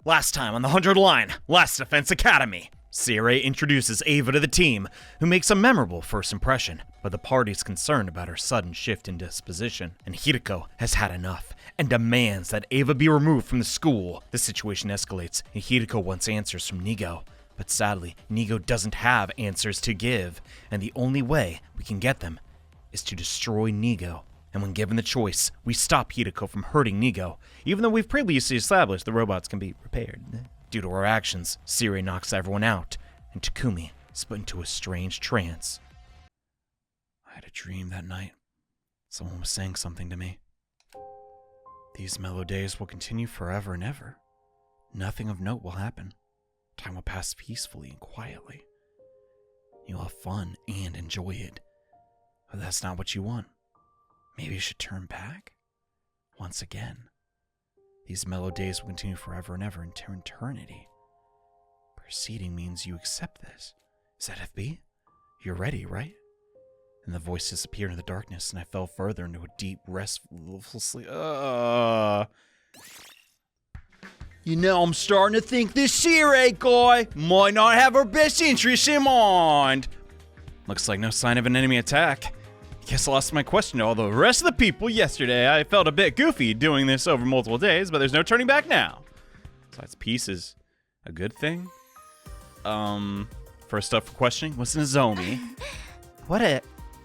Last time on the 100 line, Last Defense Academy. CRA introduces Ava to the team, who makes a memorable first impression, but the party's concerned about her sudden shift in disposition, and Hideko has had enough and demands that Ava be removed from the school. The situation escalates, and Hideko wants answers from Nigo. But sadly, Nigo doesn't have answers to give, and the only way we can get them is to destroy Nigo. And when given the choice, we stop Hideko from hurting Nigo, even though we've previously established the robots can be repaired. Due to our actions, Siri knocks everyone out, and Takumi is put into a strange trance. I had a dream that night. Someone was saying something to me. These mellow days will continue forever and ever. Nothing of note will happen. Time will pass peacefully and quietly. You'll have fun and enjoy it. But that's not what you want. Maybe you should turn back? Once again. These mellow days will continue forever and ever into eternity. Proceeding means you accept this. Is that FB? You're ready, right? And the voice disappeared in the darkness, and I fell further into a deep, restful sleep. You know, I'm starting to think this Siri guy might not have our best interests in mind. Looks like no sign of an enemy attack. Guess I lost my question to all the rest of the people yesterday. I felt a bit goofy doing this over multiple days, but there's no turning back now. Besides, peace is a good thing. First up for questioning was Nozomi. What a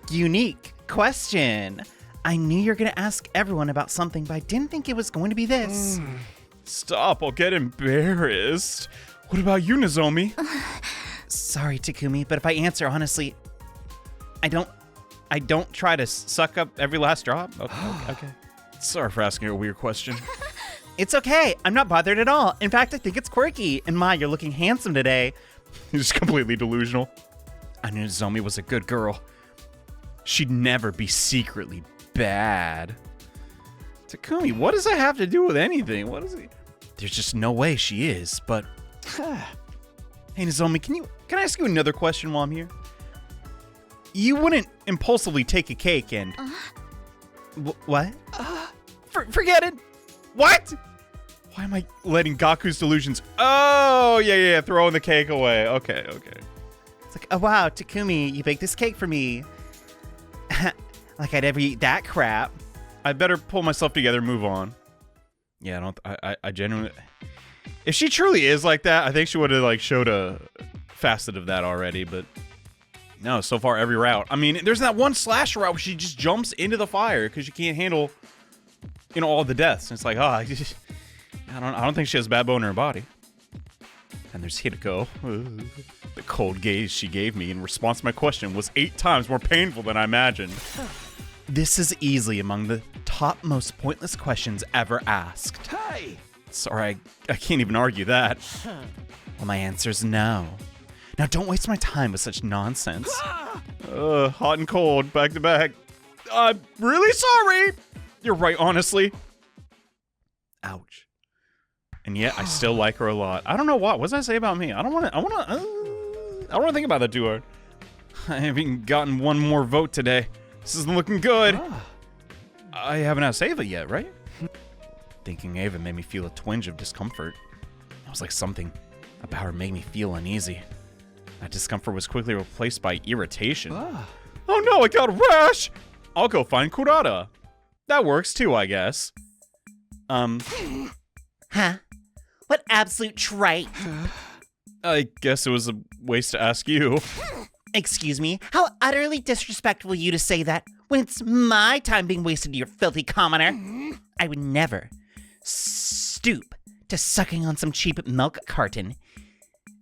unique question. I knew you were going to ask everyone about something, but I didn't think it was going to be this. Stop, I'll get embarrassed. What about you, Nozomi? Sorry, Takumi, but if I answer honestly, I don't try to suck up every last drop. Okay. Sorry for asking you a weird question. It's okay. I'm not bothered at all. In fact, I think it's quirky. And Ma, you're looking handsome today. You're just completely delusional. I knew Nozomi was a good girl. She'd never be secretly bad. Takumi, what does that have to do with anything? What is it? There's just no way she is, but... Hey, Nozomi, can I ask you another question while I'm here? You wouldn't impulsively take a cake and... What? Forget it. What? Why am I letting Gaku's delusions... Oh, yeah, throwing the cake away. Okay. It's like, oh, wow, Takumi, you baked this cake for me. Like I'd ever eat that crap. I better pull myself together and move on. Yeah, I genuinely... If she truly is like that, I think she would have, like, showed a facet of that already, but... No, so far every route. I mean, there's that one slasher route where she just jumps into the fire because she can't handle, all the deaths. And it's like, I don't think she has a bad bone in her body. And there's Hideko. The cold gaze she gave me in response to my question was 8 times more painful than I imagined. This is easily among the top most pointless questions ever asked. Hey! Sorry, I can't even argue that. Well, my answer is no. Now, don't waste my time with such nonsense. Hot and cold, back to back. I'm really sorry. You're right, honestly. Ouch. And yet, I still like her a lot. I don't know what. What does that say about me? I don't want to think about that too hard. I haven't gotten one more vote today. This isn't looking good. I haven't asked Ava yet, right? Thinking Ava made me feel a twinge of discomfort. It was like something about her made me feel uneasy. That discomfort was quickly replaced by irritation. Oh no, I got a rash! I'll go find Kurata. That works too, I guess. Huh? What absolute trite. I guess it was a waste to ask you. Excuse me? How utterly disrespectful of you to say that when it's my time being wasted, you filthy commoner. I would never stoop to sucking on some cheap milk carton.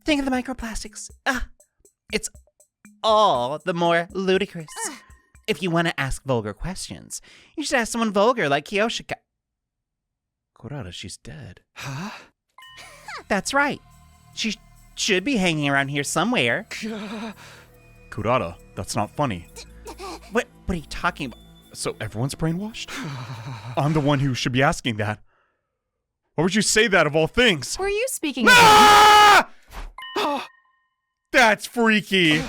Think of the microplastics. It's all the more ludicrous. If you want to ask vulgar questions, you should ask someone vulgar like Kiyoshika. Kurata, she's dead. Huh? That's right. She should be hanging around here somewhere. Kurata, that's not funny. What are you talking about? So everyone's brainwashed? I'm the one who should be asking that. Why would you say that of all things? Were you speaking of... That's freaky.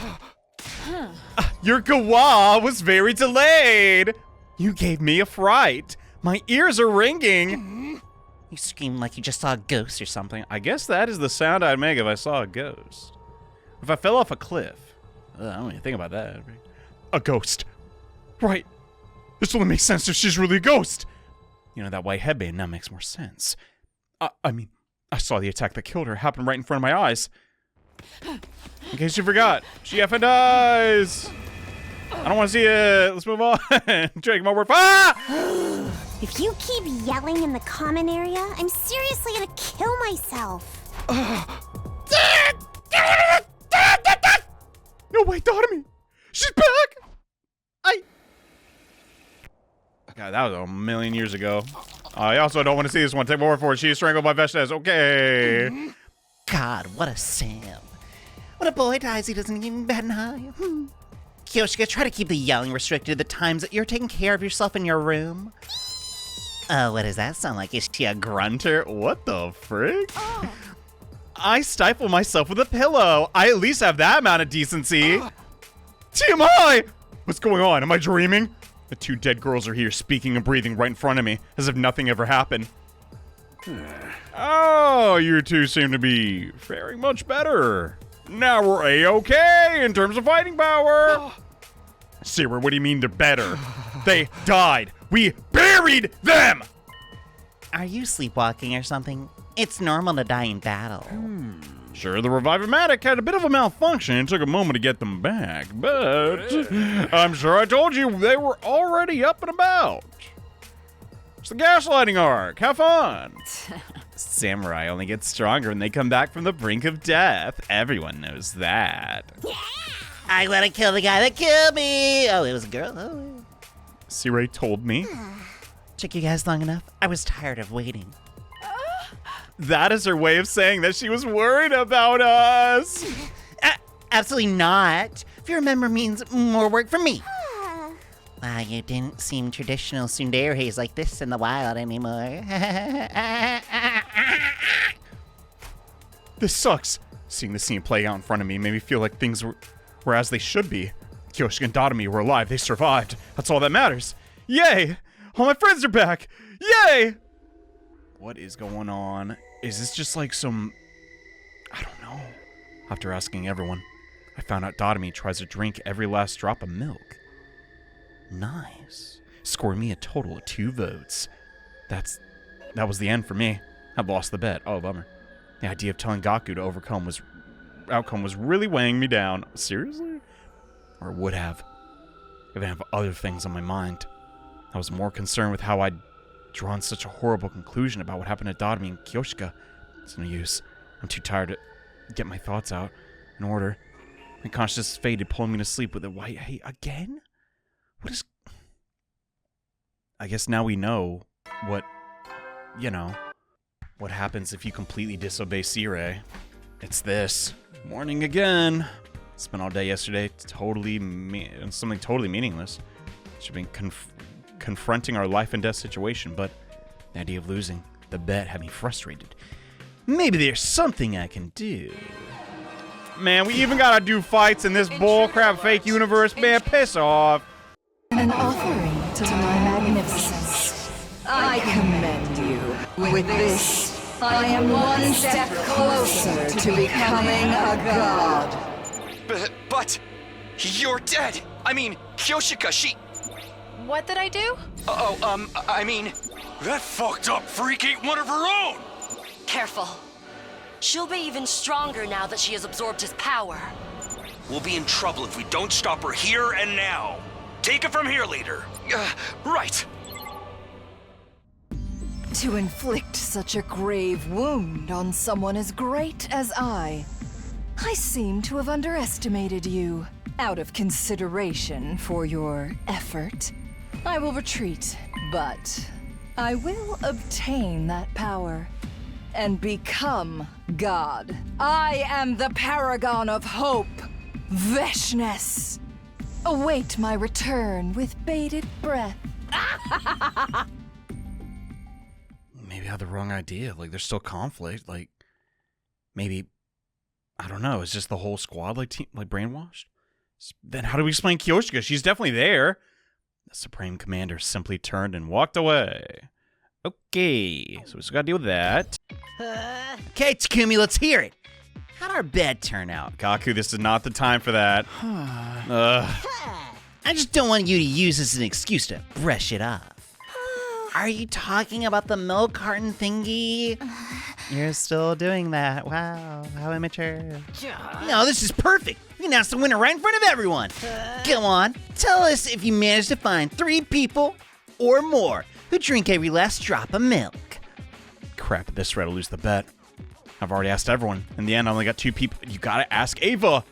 Your gawa was very delayed. You gave me a fright. My ears are ringing. You screamed like you just saw a ghost or something. I guess that is the sound I'd make if I saw a ghost. If I fell off a cliff. I don't even think about that. A ghost. Right. This only makes sense if she's really a ghost. You know, that white headband now makes more sense. I mean, I saw the attack that killed her happen right in front of my eyes. In case you forgot, she effing dies. I don't want to see it. Let's move on. Take my word. Ah! If you keep yelling in the common area, I'm seriously gonna kill myself. No, wait, Dotomy. She's back. God, that was a million years ago. I also don't want to see this one. Take my word for it. She is strangled by Veshtes. Okay. God, what a Sam. When a boy dies, he doesn't even bat an eye. Kyoshika, try to keep the yelling restricted to the times that you're taking care of yourself in your room. What does that sound like? Is she a grunter? What the frick? I stifle myself with a pillow. I at least have that amount of decency. TMI! What's going on? Am I dreaming? The two dead girls are here speaking and breathing right in front of me, as if nothing ever happened. Oh, you two seem to be faring much better. Now we're A-okay in terms of fighting power. Sierra, what do you mean they're better? They died. We buried them! Are you sleepwalking or something? It's normal to die in battle. Sure, the Revive-O-Matic had a bit of a malfunction and took a moment to get them back, but I'm sure I told you they were already up and about. It's the gaslighting arc. Have fun. Samurai only get stronger when they come back from the brink of death. Everyone knows that. I want to kill the guy that killed me. Oh, it was a girl. Oh. Sirei told me. Took you guys long enough? I was tired of waiting. That is her way of saying that she was worried about us. Absolutely not. If you remember, means more work for me. Wow, you didn't seem traditional tsunderes like this in the wild anymore. This sucks. Seeing the scene play out in front of me made me feel like things were as they should be. Kyoshika and Dotomy were alive. They survived. That's all that matters. Yay! All my friends are back. Yay! What is going on? Is this just like some... I don't know. After asking everyone, I found out Dotomy tries to drink every last drop of milk. Nice. Scored me a total of 2 votes. That was the end for me. I lost the bet. Oh, bummer. The idea of telling Gaku to outcome was really weighing me down. Seriously? Or would have. If I have other things on my mind. I was more concerned with how I'd drawn such a horrible conclusion about what happened to Dotomy and Kyoshika. It's no use. I'm too tired to get my thoughts out in order. My consciousness faded, pulling me to sleep with a white hate again? What is... I guess now we know what, what happens if you completely disobey Sirei. It's this. Morning again. Spent all day yesterday something totally meaningless. Should have been confronting our life and death situation, but the idea of losing the bet had me frustrated. Maybe there's something I can do. Man, we even gotta do fights in this bullcrap fake universe, man. Piss off. An offering to my magnificence. I commend you. With this, I am one step closer to becoming a god. But you're dead. I mean, Kyoshika, she... What did I do? I mean... That fucked up freak ain't one of her own! Careful. She'll be even stronger now that she has absorbed his power. We'll be in trouble if we don't stop her here and now. Take it from here, leader. Right. To inflict such a grave wound on someone as great as I seem to have underestimated you. Out of consideration for your effort, I will retreat, but I will obtain that power and become God. I am the paragon of hope, Veshnes. Await my return with bated breath. Maybe I had the wrong idea. Like, there's still conflict. Like, maybe, I don't know. Is just the whole squad like brainwashed? Then how do we explain Kyoshika? She's definitely there. The Supreme Commander simply turned and walked away. Okay, so we still gotta deal with that. Okay, Takumi, let's hear it. How'd our bet turn out? Gaku, this is not the time for that. I just don't want you to use this as an excuse to brush it off. Are you talking about the milk carton thingy? You're still doing that. Wow, how immature. No, this is perfect. We announced the winner right in front of everyone. Go on, tell us if you managed to find 3 people or more who drink every last drop of milk. Crap, at this rate, I'll lose the bet. I've already asked everyone. In the end, I only got 2 people. You gotta ask Ava.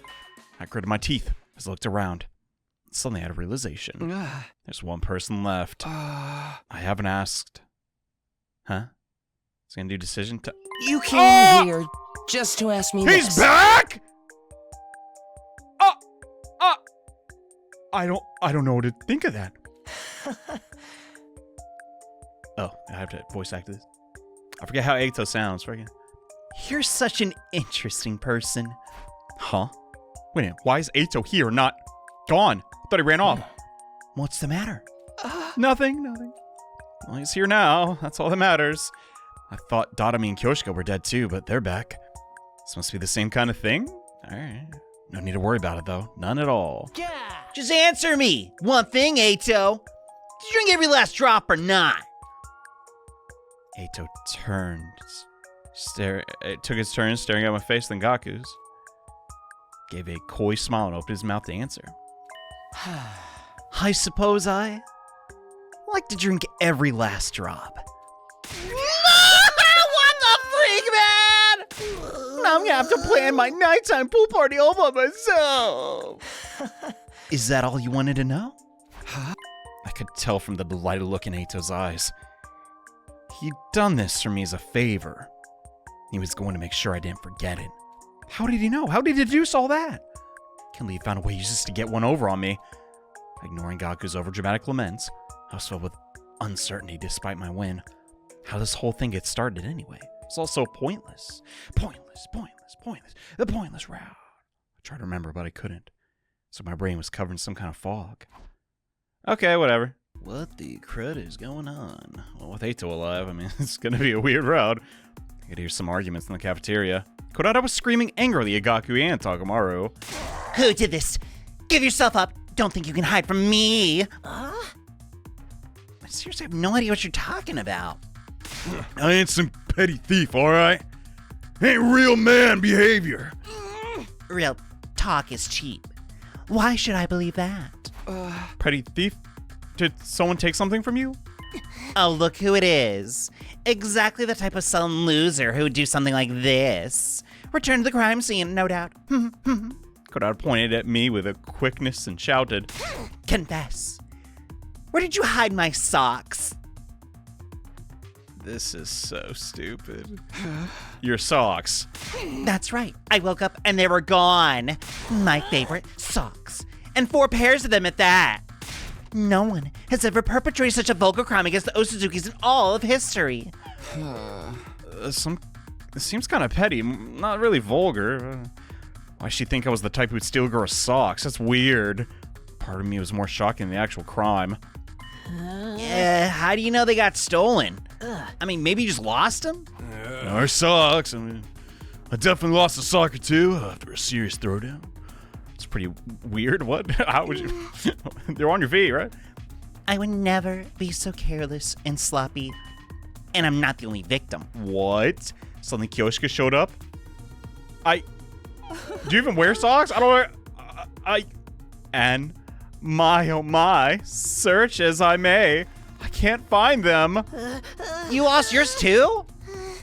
I gritted my teeth as I looked around. Suddenly I had a realization. There's 1 person left. I haven't asked. Huh? Is he gonna do decision to... You came here just to ask me He's this. back! I don't know what to think of that. Oh, I have to voice act this. I forget how Eito sounds. You're such an interesting person. Huh? Wait a minute, why is Eito here, not gone? I thought he ran off. What's the matter? Nothing. Well, he's here now. That's all that matters. I thought Dadami and Kyoshika were dead too, but they're back. This must be the same kind of thing? Alright. No need to worry about it, though. None at all. Just answer me. One thing, Eito. Did you drink every last drop or not? Eito turned. It took his turn staring at my face, then Gaku's. Gave a coy smile and opened his mouth to answer. I suppose I like to drink every last drop. What the freak, man? Now I'm gonna have to plan my nighttime pool party all by myself. Is that all you wanted to know? I could tell from the delighted look in Eito's eyes. He'd done this for me as a favor. He was going to make sure I didn't forget it. How did he know? How did he deduce all that? Can't believe he found a way just to get one over on me. Ignoring Gaku's overdramatic laments, I was filled with uncertainty despite my win. How this whole thing gets started anyway? It's all so pointless. The pointless route. I tried to remember, but I couldn't. So my brain was covered in some kind of fog. Okay, whatever. What the crud is going on? Well, with Eito alive, I mean, it's gonna be a weird route. I could hear some arguments in the cafeteria. Kodada was screaming angrily at Gaku and Takemaru. Who did this? Give yourself up. Don't think you can hide from me. I seriously have no idea what you're talking about. I ain't some petty thief, alright? Ain't real man behavior. Real talk is cheap. Why should I believe that? Petty thief? Did someone take something from you? Oh, look who it is. Exactly the type of sullen loser who would do something like this. Return to the crime scene, no doubt. Kodada pointed at me with a quickness and shouted, Confess. Where did you hide my socks? "This is so stupid." Your socks. That's right. I woke up and they were gone. My favorite socks. And 4 pairs of them at that. No one has ever perpetrated such a vulgar crime against the Osuzukis in all of history. It seems kind of petty, not really vulgar. Why'd she think I was the type who'd steal girls' socks? That's weird. Part of me was more shocking than the actual crime. How do you know they got stolen? I mean, maybe you just lost them? Our socks. I mean, I definitely lost a sock or two after a serious throwdown. It's pretty weird. What? How would you? They're on your feet, right? I would never be so careless and sloppy. And I'm not the only victim. What? Suddenly Kyoshika showed up? Do you even wear socks? I don't wear... And my, oh my, search as I may, I can't find them. You lost yours too?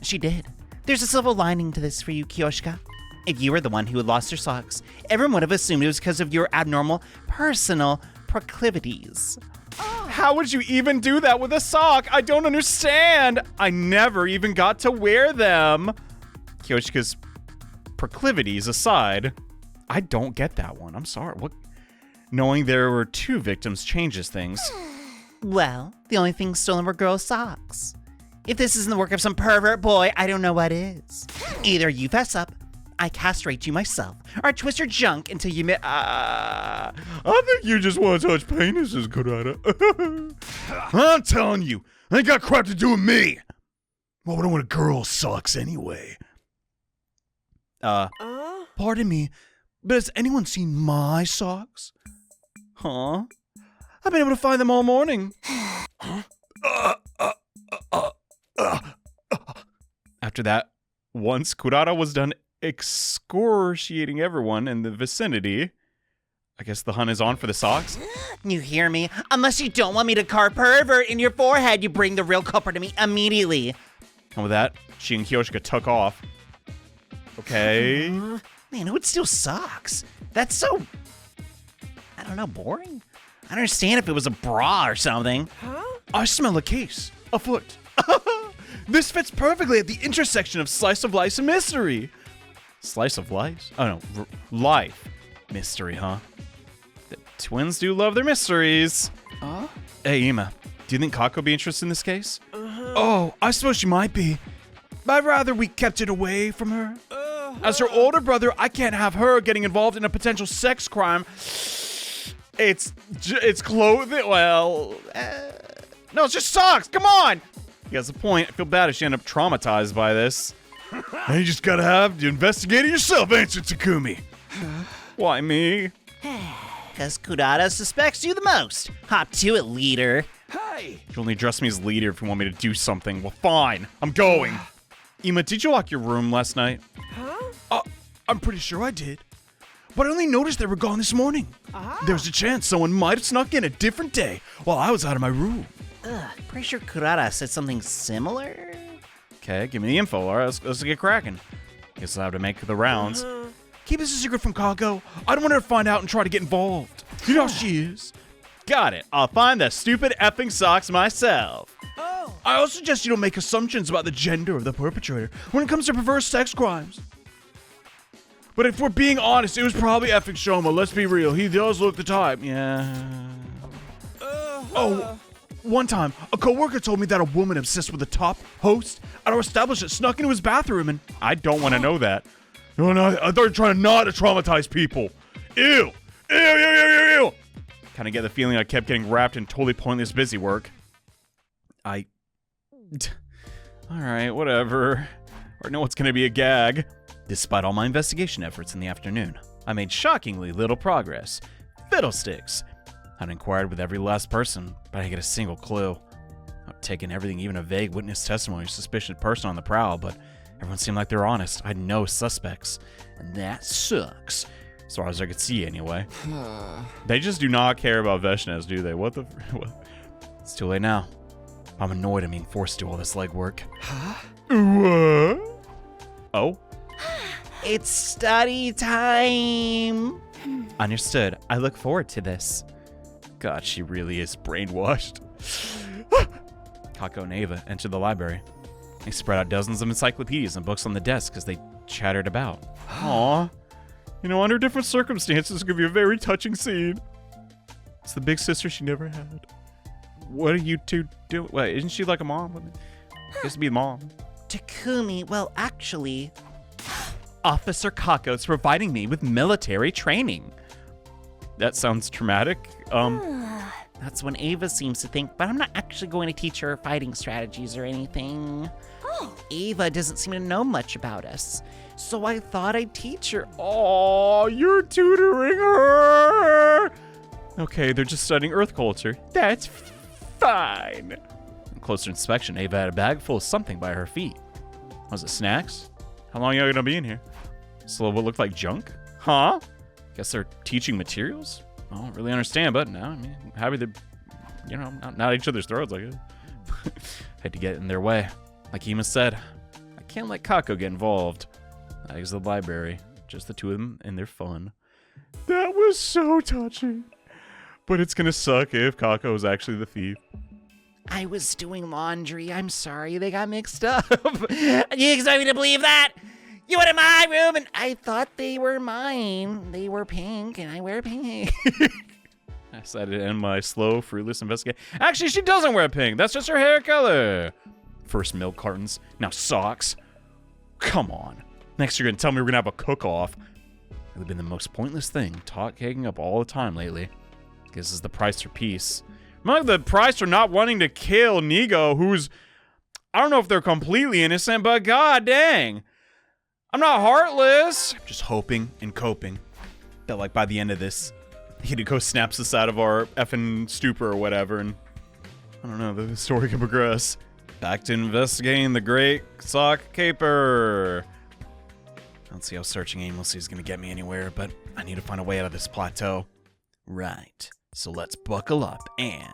She did. There's a silver lining to this for you, Kyoshika. If you were the one who had lost your socks, everyone would have assumed it was because of your abnormal personal proclivities. How would you even do that with a sock? I don't understand. I never even got to wear them. Kyoshika's proclivities aside, I don't get that one. I'm sorry. What? Knowing there were 2 victims changes things. Well, the only thing stolen were girls' socks. If this isn't the work of some pervert boy, I don't know what is. Either you fess up, I castrate you myself, or I twist your junk until you I think you just want to touch penises, Kodada. I'm telling you, Ain't got crap to do with me. Well, what do when a girl sucks anyway? Pardon me, but has anyone seen my socks? Huh? I've been able to find them all morning. After that, once Kurata was done excoriating everyone in the vicinity, I guess the hunt is on for the socks. You hear me? Unless you don't want me to carve pervert in your forehead, you bring the real culprit to me immediately. And with that, she and Kyoshika took off. Okay. Man, who would steal socks? That's so, I don't know, boring? I understand if it was a bra or something. I smell a case. A foot. This fits perfectly at the intersection of slice of life and mystery. Slice of life? Oh no, life. Mystery, huh? The twins do love their mysteries. Hey, Ima, do you think Kako would be interested in this case? Oh, I suppose she might be. But I'd rather we kept it away from her. As her older brother, I can't have her getting involved in a potential sex crime. It's clothing. Well, no, it's just socks. Come on. He has a point. I feel bad if she ended up traumatized by this. You just gotta have to investigate it yourself, answer Takumi. Why me? Because Kurata suspects you the most. Hop to it, leader. You can only address me as leader if you want me to do something. Well, fine. I'm going. Ima, did you lock your room last night? I'm pretty sure I did. But I only noticed they were gone this morning. There's a chance someone might have snuck in a different day while I was out of my room. Pretty sure Kurata said something similar. Okay, give me the info. All right, let's get cracking. Guess I'll have to make the rounds. Keep this a secret from Kako. I don't want her to find out and try to get involved. You know how she is. Got it. I'll find the stupid effing socks myself. I also suggest you don't make assumptions about the gender of the perpetrator when it comes to perverse sex crimes. But if we're being honest, it was probably effing Shoma. Let's be real. He does look the type. Yeah. One time, a coworker told me that a woman obsessed with the top host at our establishment snuck into his bathroom, and I don't want to know that. No, I thought you were trying not to traumatize people. Ew. Ew. Kind of get the feeling I kept getting wrapped in totally pointless busy work. Alright, whatever. I know it's gonna be a gag. Despite all my investigation efforts in the afternoon, I made shockingly little progress. Fiddlesticks! I'd inquired with every last person, but I didn't get a single clue. I've taken everything, even a vague witness testimony of a suspicious person on the prowl, but everyone seemed like they were honest. I had no suspects. And that sucks. As far as I could see, anyway. They just do not care about Veshnez, do they? What? It's too late now. I'm annoyed I'm being forced to do all this legwork. What? Oh? It's study time. Understood. I look forward to this. God, she really is brainwashed. Kako and Ava entered the library. They spread out dozens of encyclopedias and books on the desk as they chattered about. Aww. You know, under different circumstances, it could be a very touching scene. It's the big sister she never had. What are you two doing? Wait, isn't she like a mom? Used to be a mom. Takumi, well, actually... Officer Kako's providing me with military training. That sounds traumatic. That's what Ava seems to think, but I'm not actually going to teach her fighting strategies or anything. Ava doesn't seem to know much about us, so I thought I'd teach her. Oh, you're tutoring her! Okay, they're just studying Earth culture. That's fine. On closer inspection, Ava had a bag full of something by her feet. Was it snacks? How long are you gonna be in here? So what looked like junk? Huh? Guess they're teaching materials? I don't really understand, but no, I mean, happy to, you know, not each other's throats, I guess. Had to get in their way. Like Ima said, I can't let Kako get involved. I exit the library, just the two of them and their fun. That was so touching. But it's gonna suck if Kako is actually the thief. I was doing laundry. I'm sorry, they got mixed up. You expect me to believe that? You went in my room and I thought they were mine. They were pink and I wear pink. I decided to end my slow, fruitless investigation. Actually, she doesn't wear pink. That's just her hair color. First milk cartons, now socks. Come on. Next, you're gonna tell me we're gonna have a cook-off. It would have been the most pointless thing, taking up all the time lately. Guess this is the price for peace. I'm like the price for not wanting to kill Nigo, who's, I don't know if they're completely innocent, but god dang. I'm not heartless. I'm just hoping and coping that like by the end of this, Hideko snaps us out of our effing stupor or whatever, and I don't know, the story can progress. Back to investigating the Great Sock Caper. I don't see how searching aimlessly is going to get me anywhere, but I need to find a way out of this plateau. Right, so let's buckle up and...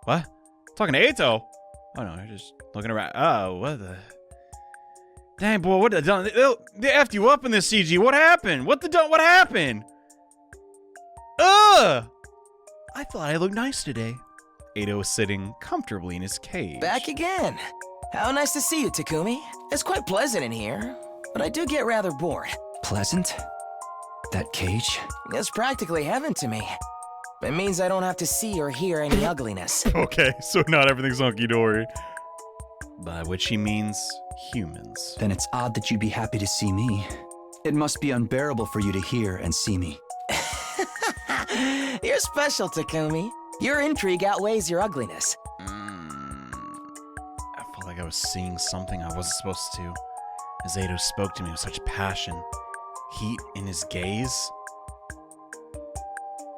what? Talking to Eito? Oh no, you're just looking around. Oh, what the... Dang, boy, what the... They effed you up in this CG. What happened? What happened? Ugh! I thought I looked nice today. Eito is sitting comfortably in his cage. Back again. How nice to see you, Takumi. It's quite pleasant in here, but I do get rather bored. Pleasant? That cage? It's practically heaven to me. It means I don't have to see or hear any ugliness. Okay, so not everything's hunky-dory. By which he means humans. Then it's odd that you'd be happy to see me. It must be unbearable for you to hear and see me. You're special, Takumi. Your intrigue outweighs your ugliness. I felt like I was seeing something I wasn't supposed to. As Eito spoke to me with such passion. Heat in his gaze.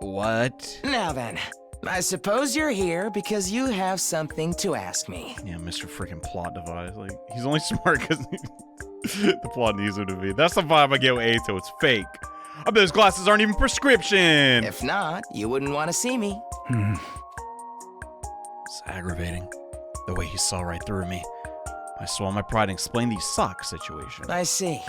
What? Now then, I suppose you're here because you have something to ask me. Yeah, Mr. Freaking Plot Device. Like, he's only smart because the plot needs him to be. That's the vibe I get with Eito. It's fake. I bet his glasses aren't even prescription. If not, you wouldn't want to see me. It's aggravating. The way he saw right through me. I swallowed my pride and explained the sock situation. I see.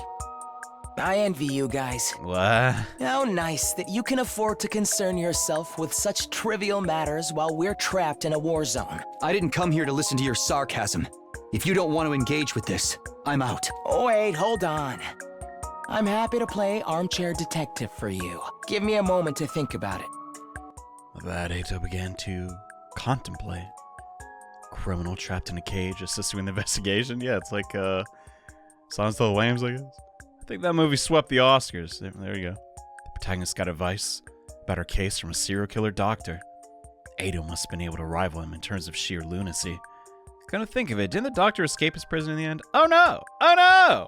I envy you guys. What? How nice that you can afford to concern yourself with such trivial matters while we're trapped in a war zone. I didn't come here to listen to your sarcasm. If you don't want to engage with this, I'm out. Wait, hold on. I'm happy to play armchair detective for you. Give me a moment to think about it. With that, Eito began to contemplate. Criminal trapped in a cage, assisting in the investigation. Yeah, it's like Silence of the Lambs, I guess. I think that movie swept the Oscars. There you go. The protagonist got advice about her case from a serial killer doctor. Eito must have been able to rival him in terms of sheer lunacy. Come to think of it, didn't the doctor escape his prison in the end? Oh no! Oh no!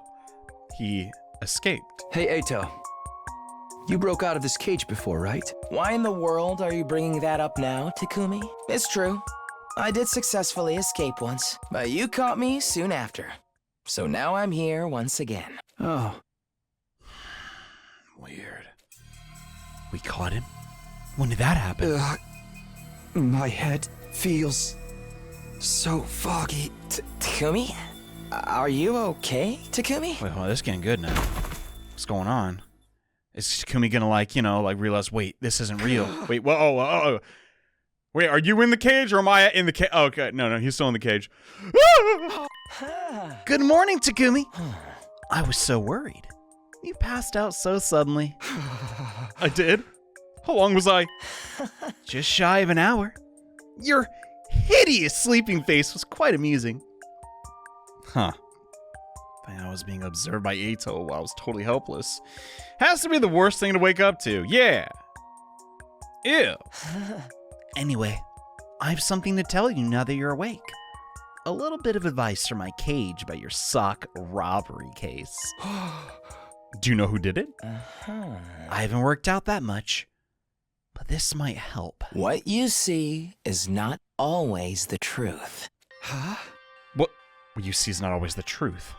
He escaped. Hey, Eito. You broke out of this cage before, right? Why in the world are you bringing that up now, Takumi? It's true. I did successfully escape once, but you caught me soon after. So now I'm here once again. Oh. Weird. We caught him? When did that happen? My head feels so foggy. Takumi? Are you okay, Takumi? Wait, hold on, this is getting good now. What's going on? Is Takumi gonna like realize, wait, this isn't real. Wait, whoa. Wait, are you in the cage or am I in the cage? Oh, okay, no, he's still in the cage. Good morning, Takumi. I was so worried. You passed out so suddenly. I did? How long was I? Just shy of an hour. Your hideous sleeping face was quite amusing. Huh. I was being observed by Eito while I was totally helpless. Has to be the worst thing to wake up to. Yeah. Ew. Anyway, I have something to tell you now that you're awake. A little bit of advice from my cage about your sock robbery case. Do you know who did it? I haven't worked out that much, but this might help. What you see is not always the truth. Huh? What you see is not always the truth.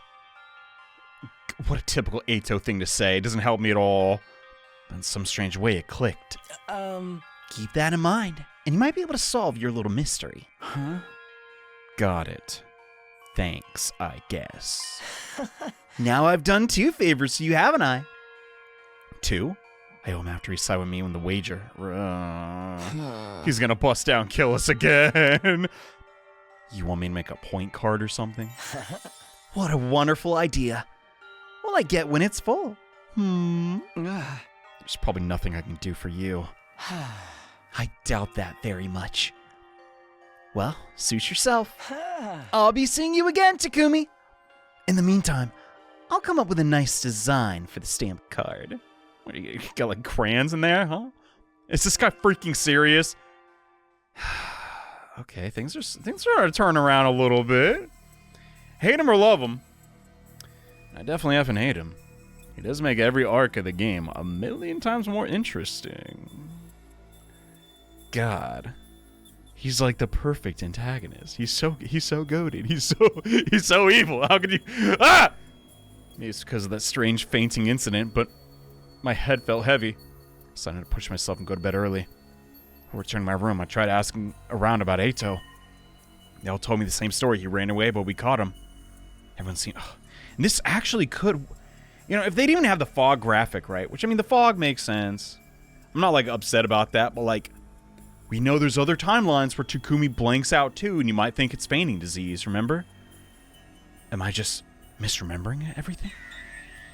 What a typical Eito thing to say. It doesn't help me at all. But in some strange way, it clicked. Keep that in mind, and you might be able to solve your little mystery. Huh? Got it. Thanks, I guess. Now I've done 2 favors to you, haven't I? 2? I owe him after he sided with me on the wager. He's gonna bust down and kill us again. You want me to make a point card or something? What a wonderful idea. What'll I get when it's full? There's probably nothing I can do for you. I doubt that very much. Well, suit yourself. I'll be seeing you again, Takumi. In the meantime, I'll come up with a nice design for the stamped card. What, you got like crayons in there, huh? Is this guy freaking serious? Okay, things are starting to turn around a little bit. Hate him or love him, I definitely effing hate him. He does make every arc of the game a million times more interesting. God, he's like the perfect antagonist. He's so goated. He's so evil. How could you? Ah! Maybe it's because of that strange fainting incident, but my head felt heavy. So I had to push myself and go to bed early. I returned to my room. I tried asking around about Eito. They all told me the same story. He ran away, but we caught him. Everyone's seen. Oh. And this actually could, if they didn't even have the fog graphic, right? Which, I mean, the fog makes sense. I'm not, like, upset about that, but, like, we know there's other timelines where Takumi blanks out, too, and you might think it's fainting disease, remember? Am I just misremembering everything?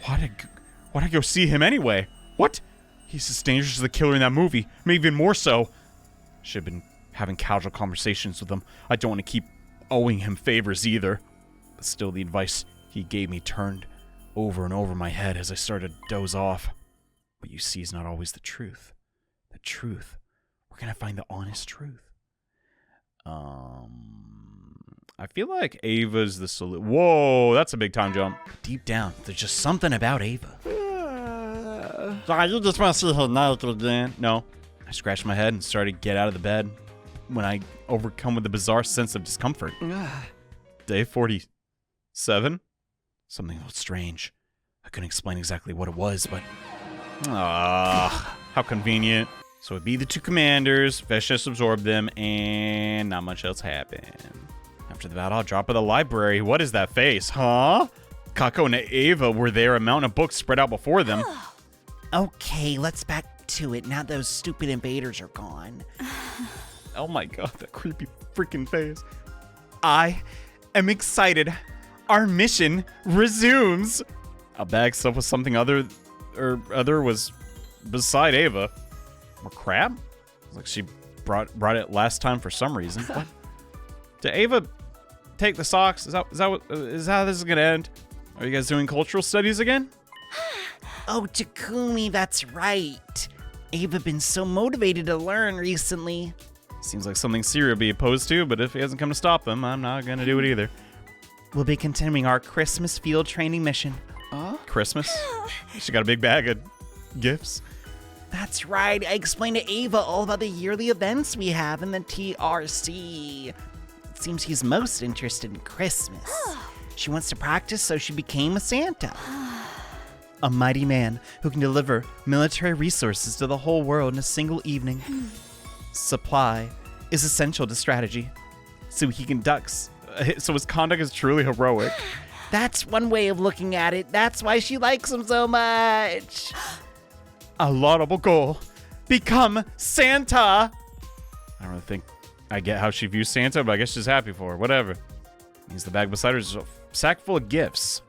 Why'd I go see him anyway? What? He's as dangerous as the killer in that movie, maybe even more so. Should have been having casual conversations with him. I don't want to keep owing him favors either. But still, the advice he gave me turned over and over my head as I started to doze off. What you see is not always the truth. The truth. We're gonna find the honest truth. I feel like Ava's the solution. Whoa, that's a big time jump. Deep down, there's just something about Ava. You just want to see her naked again? No. I scratched my head and started to get out of the bed when I overcome with a bizarre sense of discomfort. Day 47? Something felt strange. I couldn't explain exactly what it was, but... how convenient. So it'd be the two commanders, Vicious absorbed them, and not much else happened. After the battle, I'll drop by the library. What is that face, huh? Kako and Ava were there, a mountain of books spread out before them. Okay, let's back to it now those stupid invaders are gone. Oh my god, that creepy freaking face. I am excited. Our mission resumes. A bag stuffed with something other was beside Ava. More crab? Like she brought it last time for some reason. What? Did Ava take the socks? Is how this is gonna end? Are you guys doing cultural studies again? Oh, Takumi, that's right. Ava been so motivated to learn recently. Seems like something Siri would be opposed to, but if he hasn't come to stop them, I'm not gonna do it either. We'll be continuing our Christmas field training mission. Christmas? She got a big bag of gifts. That's right. I explained to Ava all about the yearly events we have in the TRC. It seems she's most interested in Christmas. She wants to practice, so she became a Santa. A mighty man who can deliver military resources to the whole world in a single evening. Supply is essential to strategy, so his conduct is truly heroic. That's one way of looking at it. That's why she likes him so much. A laudable goal. Become Santa. I don't really think I get how she views Santa, but I guess she's happy for her. Whatever. Means the bag beside her is a sack full of gifts.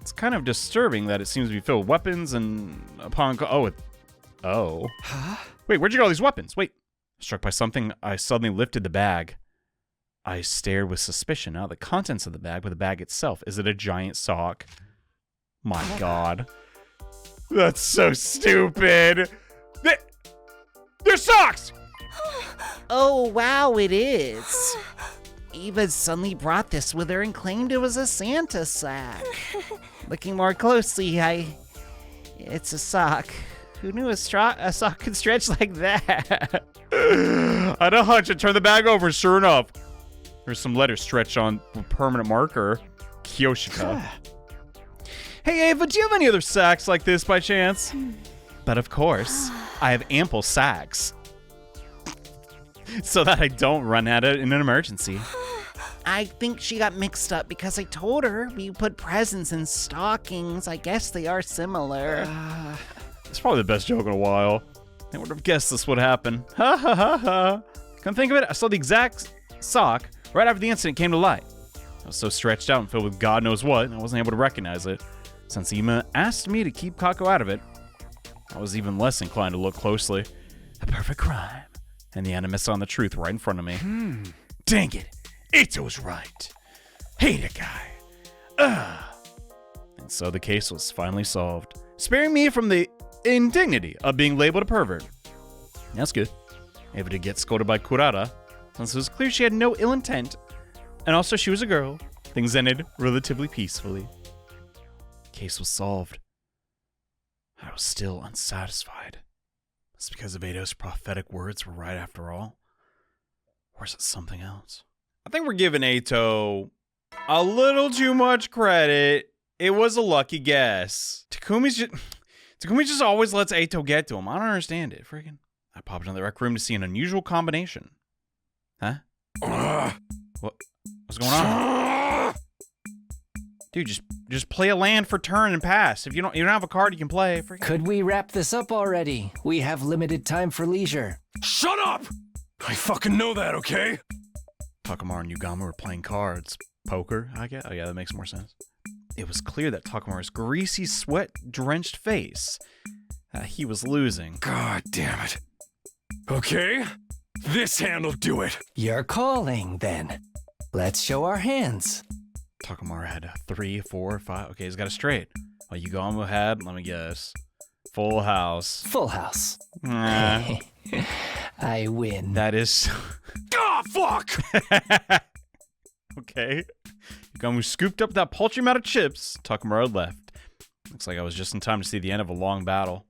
It's kind of disturbing that it seems to be filled with weapons and upon... Huh? Wait, where'd you get all these weapons? Wait. Struck by something, I suddenly lifted the bag. I stared with suspicion at the contents of the bag, but the bag itself. Is it a giant sock? My god. That's so stupid. They're socks! Oh, wow, it is. Eva suddenly brought this with her and claimed it was a Santa sack. Looking more closely, it's a sock. Who knew a sock could stretch like that? I had a hunch. I turned the bag over, and sure enough, there's some letters stretched on a permanent marker. Kyoshika. Hey, Ava, do you have any other sacks like this by chance? But of course, I have ample sacks. So that I don't run out of it in an emergency. I think she got mixed up because I told her we put presents in stockings. I guess they are similar. It's probably the best joke in a while. I would have guessed this would happen. Ha ha ha ha. Come think of it, I saw the exact sock right after the incident came to light. I was so stretched out and filled with God knows what, I wasn't able to recognize it. Since Ima asked me to keep Kako out of it, I was even less inclined to look closely. A perfect crime. And the animus on the truth right in front of me. Dang it. Eito was right. Hate that guy. And so the case was finally solved, sparing me from the indignity of being labeled a pervert. That's good. Able to get scolded by Kurata, Since it was clear she had no ill intent, and also she was a girl, things ended relatively peacefully. The case was solved. I was still unsatisfied. Is it because of Eito's prophetic words were right after all? Or is it something else? I think we're giving Eito a little too much credit. It was a lucky guess. Takumi just always lets Eito get to him. I don't understand it. Freaking. I popped into the rec room to see an unusual combination. Huh? What's going on? Dude, just play a land for turn and pass. If you don't have a card you can play. Freaking. Could we wrap this up already? We have limited time for leisure. Shut up! I fucking know that, okay? Takemaru and Yugami were playing cards. Poker, I guess? Oh yeah, that makes more sense. It was clear that Takemaru's greasy, sweat-drenched face, he was losing. God damn it. Okay, this hand'll do it. You're calling, then. Let's show our hands. Takemaru had 3, 4, 5. Okay, he's got it straight. Well, Yugami had, let me guess, full house. Full house. Nah. I win. That is... Ah, fuck! Okay. Yugami scooped up that paltry amount of chips. Takemaru left. Looks like I was just in time to see the end of a long battle.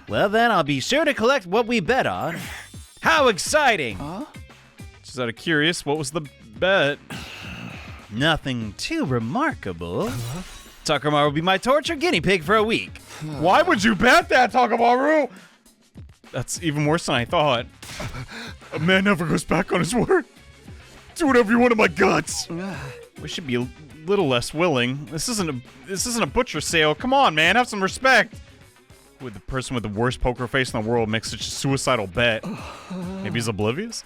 Well then, I'll be sure to collect what we bet on. How exciting! Huh? Just out of curious, what was the bet? Nothing too remarkable. Takemaru will be my torture guinea pig for a week. Why would you bet that, Takemaru? That's even worse than I thought. A man never goes back on his word. Do whatever you want in my guts. We should be a little less willing. This isn't a butcher sale. Come on, man, have some respect. Would the person with the worst poker face in the world make such a suicidal bet? Maybe he's oblivious?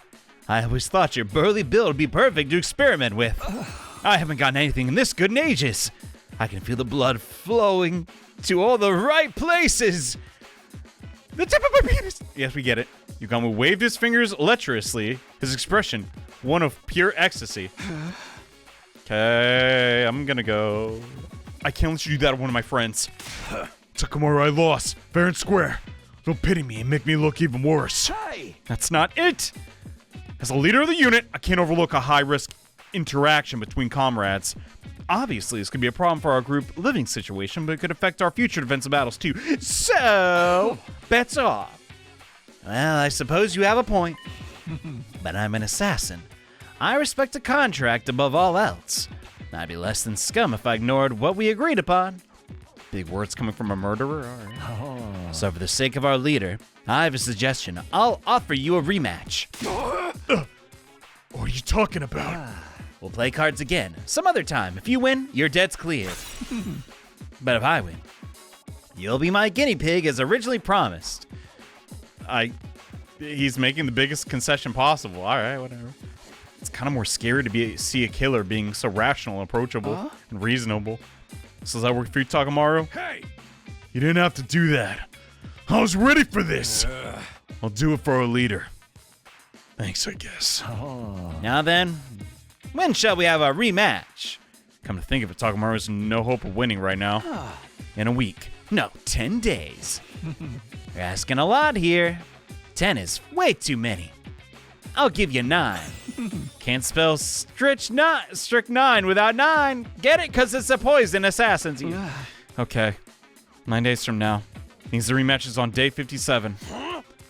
I always thought your burly build would be perfect to experiment with. I haven't gotten anything this good in ages. I can feel the blood flowing to all the right places. The tip of my penis! Yes, we get it. Yugami waved his fingers lecherously, his expression one of pure ecstasy. Okay, I'm gonna go. I can't let you do that to one of my friends. Takemaru, I lost, fair and square. Don't pity me and make me look even worse. Hey! That's not it! As a leader of the unit, I can't overlook a high-risk interaction between comrades. Obviously, this could be a problem for our group living situation, but it could affect our future defensive battles too. So, bets off. Well, I suppose you have a point. But I'm an assassin. I respect a contract above all else. I'd be less than scum if I ignored what we agreed upon. Big words coming from a murderer? All right. Oh. So for the sake of our leader, I have a suggestion. I'll offer you a rematch. What are you talking about? We'll play cards again, some other time. If you win, your debt's cleared. But if I win, you'll be my guinea pig as originally promised. He's making the biggest concession possible. All right, whatever. It's kind of more scary to see a killer being so rational and approachable and reasonable. So does that work for you, Takemaru? Hey! You didn't have to do that. I was ready for this. I'll do it for our leader. Thanks, I guess. Now then, when shall we have a rematch? Come to think of it, Takemaru has no hope of winning right now. In a week. No, 10 days. You're asking a lot here. 10 is way too many. I'll give you 9. Can't spell strict 9 without 9. Get it? Because it's a poison assassins. Okay. 9 days from now. Means the rematch is on day 57.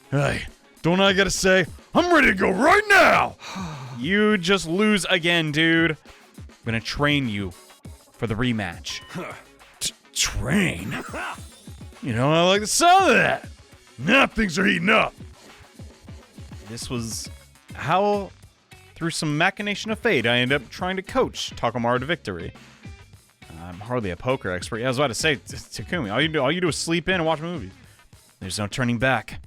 Hey, don't I gotta say, I'm ready to go right now! You just lose again, dude. I'm gonna train you for the rematch. Train? You know, I like the sound of that. Now things are heating up. This was how, through some machination of fate, I ended up trying to coach Takemaru to victory. I'm hardly a poker expert. Yeah, I was about to say, Takumi, all you do is sleep in and watch movies. There's no turning back.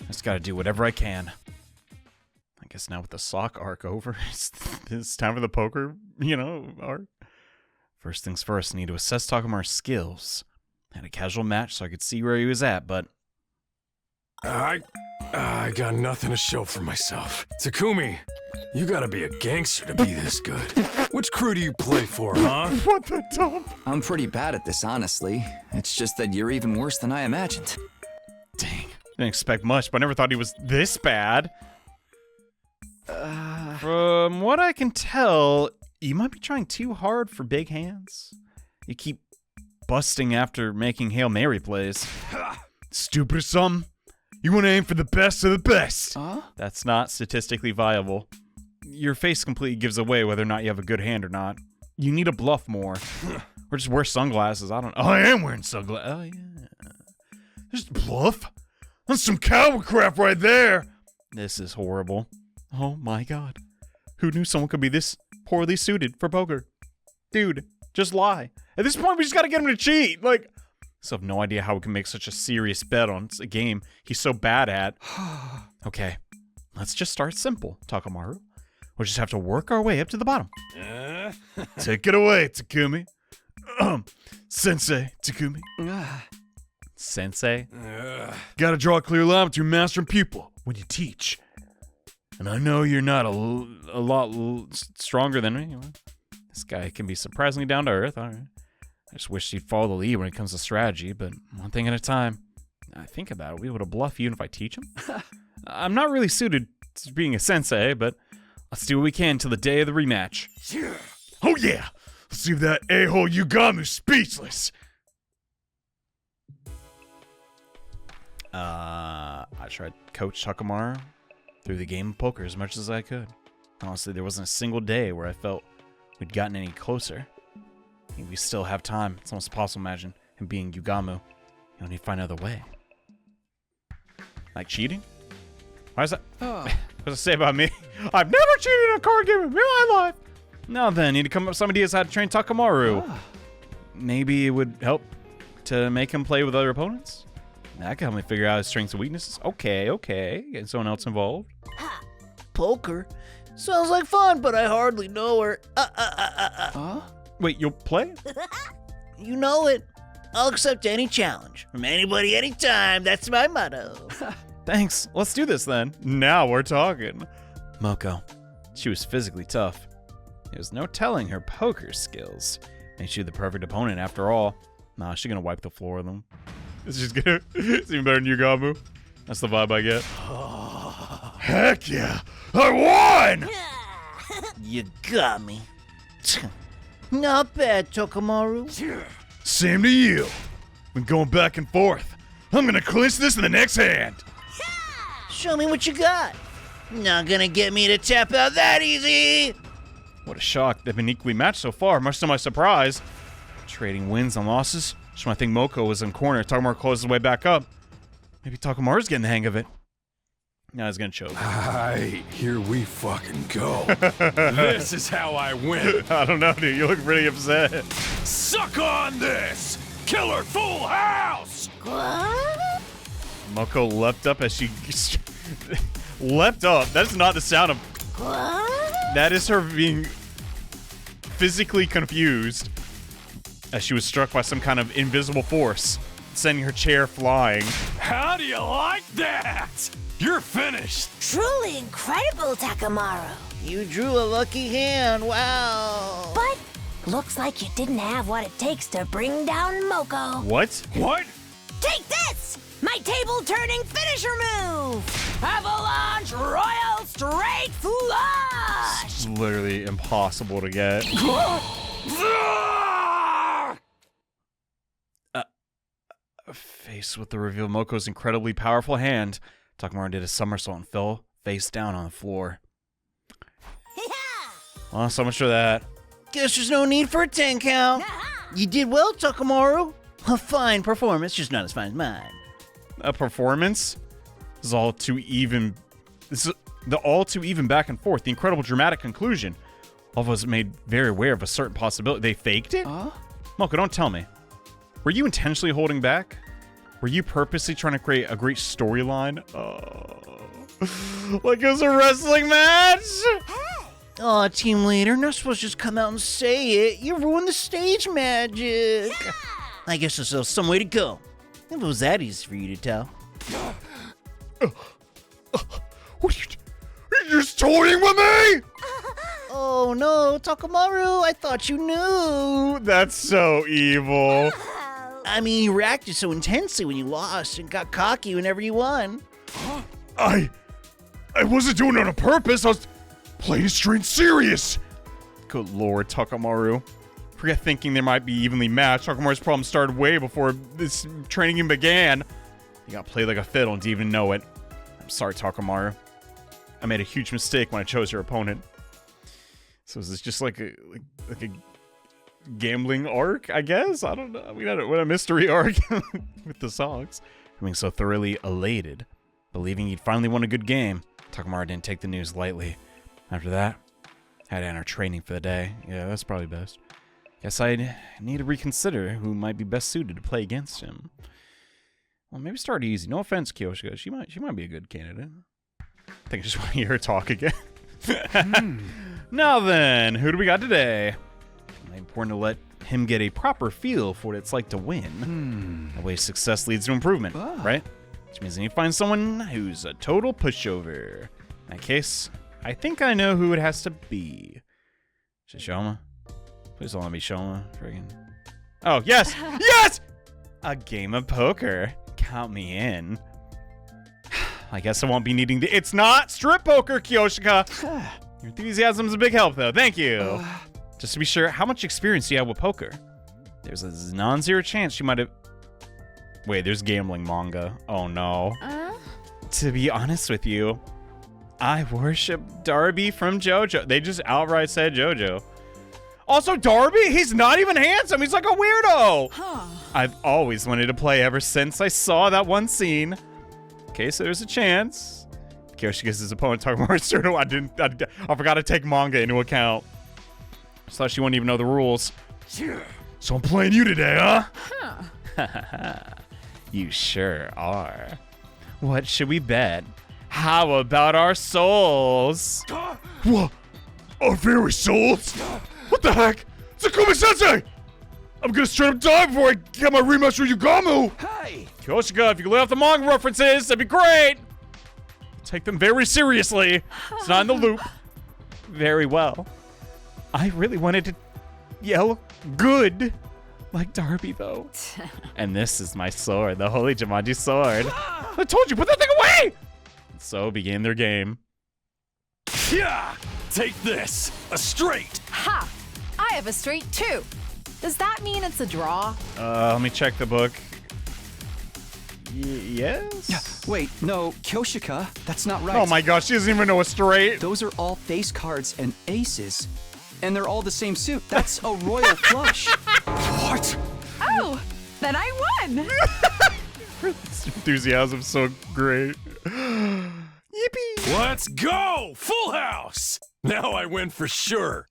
I just gotta do whatever I can. I guess now with the sock arc over, it's time for the poker, arc. First things first, I need to assess Takemaru's skills. I had a casual match so I could see where he was at, but... I got nothing to show for myself. Takumi, you gotta be a gangster to be this good. Which crew do you play for, huh? What the dump? I'm pretty bad at this, honestly. It's just that you're even worse than I imagined. Dang, didn't expect much, but I never thought he was this bad. From what I can tell, you might be trying too hard for big hands. You keep busting after making Hail Mary plays. Stupid or something? You want to aim for the best of the best. That's not statistically viable. Your face completely gives away whether or not you have a good hand or not. You need to bluff more. Or just wear sunglasses. I don't know. Oh, I am wearing sunglasses. Oh, yeah. Just bluff? That's some coward crap right there. This is horrible. Oh, my God. Who knew someone could be this poorly suited for poker? Dude, just lie. At this point, we just gotta get him to cheat. Like, I still have no idea how we can make such a serious bet on a game he's so bad at. Okay, let's just start simple, Takemaru. We'll just have to work our way up to the bottom. Take it away, Takumi. Sensei, Takumi. Sensei? Gotta draw a clear line between master and pupil when you teach. And I know you're not a lot stronger than me. This guy can be surprisingly down to earth. All right. I just wish he'd follow the lead when it comes to strategy, but one thing at a time. I think about it, we'll be able to bluff even if I teach him. I'm not really suited to being a sensei, but let's do what we can till the day of the rematch. Oh yeah! Let's leave that a-hole Yugamu speechless! I tried to coach Takemaru through the game of poker as much as I could. Honestly, there wasn't a single day where I felt we'd gotten any closer. I mean, we still have time. It's almost impossible to imagine him being Yugamu. You need to find another way. Like cheating? Why is that? What does it say about me? I've never cheated in a card game in my life! Now then, I need to come up with some ideas how to train Takemaru. Maybe it would help to make him play with other opponents? That can help me figure out his strengths and weaknesses. Okay. Getting someone else involved. Poker? Sounds like fun, but I hardly know her. Wait, you'll play? You know it. I'll accept any challenge. From anybody, anytime. That's my motto. Thanks. Let's do this then. Now we're talking. Moko. She was physically tough. There was no telling her poker skills. Ain't she the perfect opponent after all? Nah, she's gonna wipe the floor with them. It's just gonna seem better than Yugamu. That's the vibe I get. Heck yeah! I won! You got me. Not bad, Takemaru. Same to you. Been going back and forth. I'm gonna clinch this in the next hand. Show me what you got. Not gonna get me to tap out that easy. What a shock. They've been equally matched so far, much to my surprise. Trading wins and losses. Just when I think Moko was in corner, Takemaru closes his way back up. Maybe Takemaru's getting the hang of it. Now he's gonna choke. Aight, here we fucking go. This is how I win. I don't know, dude. You look pretty upset. Suck on this! Killer full house! What? Moko leapt up as she... leapt up? That's not the sound of... What? That is her being physically confused as she was struck by some kind of invisible force, sending her chair flying. How do you like that? You're finished. Truly incredible, Takemaru. You drew a lucky hand. Wow. But looks like you didn't have what it takes to bring down Moko. What? What? Take this! My table-turning finisher move! Avalanche Royal Straight Flush! It's literally impossible to get. Faced with the reveal of Moko's incredibly powerful hand, Takemaru did a somersault and fell face down on the floor. Well, so much for that. Guess there's no need for a 10 count. You did well, Takemaru. A fine performance, just not as fine as mine. A performance? This is all too even. This is the all too even back and forth. The incredible dramatic conclusion. All of us made very aware of a certain possibility. They faked it? Moko, don't tell me. Were you intentionally holding back? Were you purposely trying to create a great storyline? Like it was a wrestling match? Aw, team leader, not supposed to just come out and say it. You ruined the stage magic. I guess there's still some way to go. If it was that easy for you to tell. What are you just toying with me? Oh no, Takemaru, I thought you knew. That's so evil. I mean, you reacted so intensely when you lost and got cocky whenever you won. I wasn't doing it on purpose. I playing strange serious. Good lord, Takemaru. Forget thinking they might be evenly matched. Takemaru's problem started way before this training even began. You got played like a fiddle and didn't even know it. I'm sorry, Takemaru. I made a huge mistake when I chose your opponent. So is this just like a gambling arc, I guess? I don't know. We had a mystery arc with the songs. Being so thoroughly elated, believing he'd finally won a good game, Takemaru didn't take the news lightly. After that, had to enter training for the day. Yeah, that's probably best. Guess I need to reconsider who might be best suited to play against him. Well, maybe start easy. No offense, Kyoshika. She might be a good candidate. I think I just want to hear her talk again. Now then, who do we got today? It's important to let him get a proper feel for what it's like to win. That way success leads to improvement, right? Which means I need to find someone who's a total pushover. In that case, I think I know who it has to be. Is it Shoma? Please don't let me Shoma. Friggin'. Oh, yes! Yes! A game of poker. Count me in. I guess I won't be needing the— It's not strip poker, Kyoshika! Your enthusiasm's a big help, though. Thank you. Just to be sure, how much experience do you have with poker? There's a non-zero chance you might have— Wait, there's gambling manga. Oh, no. To be honest with you, I worship Darby from JoJo. They just outright said JoJo. Also, Darby, he's not even handsome. He's like a weirdo. I've always wanted to play ever since I saw that one scene. Okay, so there's a chance. Kyoshika's his opponent, Takemaru. I forgot to take manga into account. Just thought she wouldn't even know the rules. So I'm playing you today, huh? You sure are. What should we bet? How about our souls? What? Our very souls? What the heck? Takumi-sensei! I'm gonna straight up die before I get my rematch with Yugamu! Hey! Kyoshika, if you could lay off the manga references, that'd be great! Take them very seriously. It's not in the loop. Very well. I really wanted to yell good like Darby, though. And this is my sword, the Holy Jumanji sword. I told you, put that thing away! And so began their game. Yeah! Take this! A straight! Ha! I have a straight too. Does that mean it's a draw? Let me check the book. Yes? Wait, no, Kyoshika, that's not right. Oh my gosh, she doesn't even know a straight. Those are all face cards and aces. And they're all the same suit. That's a royal flush. What? Oh, then I won! This enthusiasm's so great. Yippee! Let's go! Full house! Now I win for sure.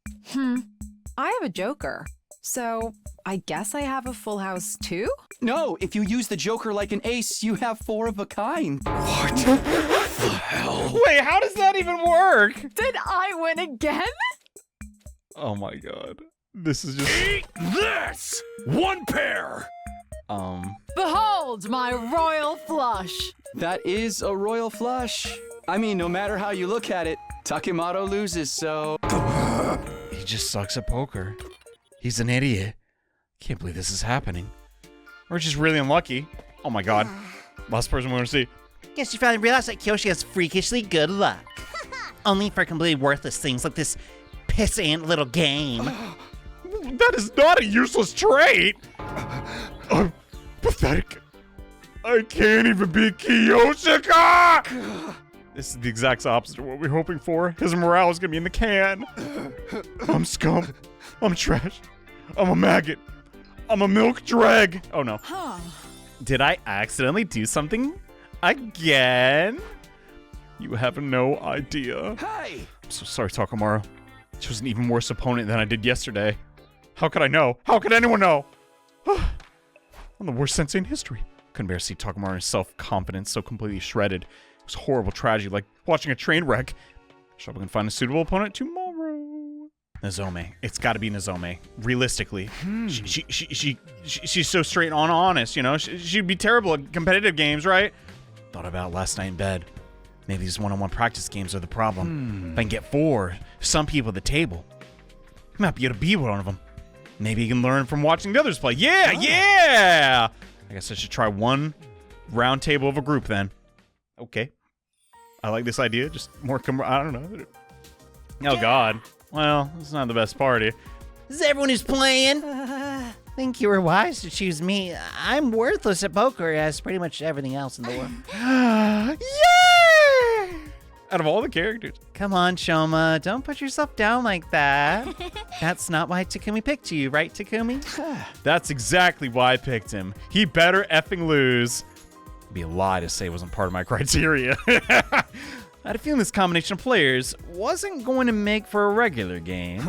I have a joker. So, I guess I have a full house too? No, if you use the Joker like an ace, you have 4 of a kind. What the hell? Wait, how does that even work? Did I win again? Oh my god. This is just... Eat this! One pair! Behold my royal flush! That is a royal flush. I mean, no matter how you look at it, Takemaru loses, so... He just sucks at poker. He's an idiot. Can't believe this is happening. We're just really unlucky. Oh my god. Last person we want to see. Guess you finally realized that Kyoshi has freakishly good luck. Only for completely worthless things like this pissant little game. That is not a useless trait. Pathetic. I can't even beat Kyoshika! This is the exact opposite of what we're hoping for. His morale is gonna be in the can. I'm scum. I'm trash. I'm a maggot. I'm a milk drag. Oh no. Did I accidentally do something again? You have no idea. Hey! I'm so sorry, Takemaru. I chose an even worse opponent than I did yesterday. How could I know? How could anyone know? I'm the worst sensei in history. Couldn't bear to see Takemaru's self-confidence so completely shredded. It was a horrible tragedy, like watching a train wreck. Sure, we can find a suitable opponent tomorrow. Nozomi. It's got to be Nozomi. Realistically, she's so straight on honest. You know, she'd be terrible at competitive games, right? Thought about it last night in bed. Maybe these one-on-one practice games are the problem. If I can get 4, some people at the table, I might be able to be one of them. Maybe you can learn from watching the others play. Yeah, yeah! I guess I should try one round table of a group then. Okay. I like this idea. Just more, I don't know. Oh God. Well, it's not the best party. This is everyone who's playing. Think you were wise to choose me. I'm worthless at poker, as pretty much everything else in the world. Yeah! Out of all the characters. Come on, Shoma. Don't put yourself down like that. That's not why Takumi picked you, right, Takumi? That's exactly why I picked him. He better effing lose. It'd be a lie to say it wasn't part of my criteria. I had a feeling this combination of players wasn't going to make for a regular game.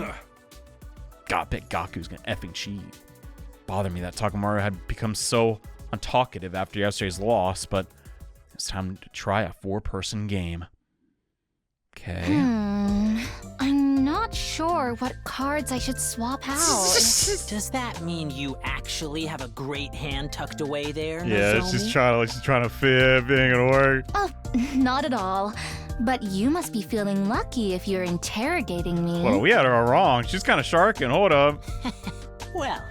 God, I bet Gaku's gonna effing cheat. Bothered me that Takemaru had become so untalkative after yesterday's loss, but it's time to try a 4-person game. Okay. I'm not sure what cards I should swap out. Does that mean you actually have a great hand tucked away there? Yeah, Nozomi? she's trying to fib. It ain't gonna work. Oh, not at all. But you must be feeling lucky if you're interrogating me. Well, we had her all wrong. She's kind of sharking. Hold up. Well,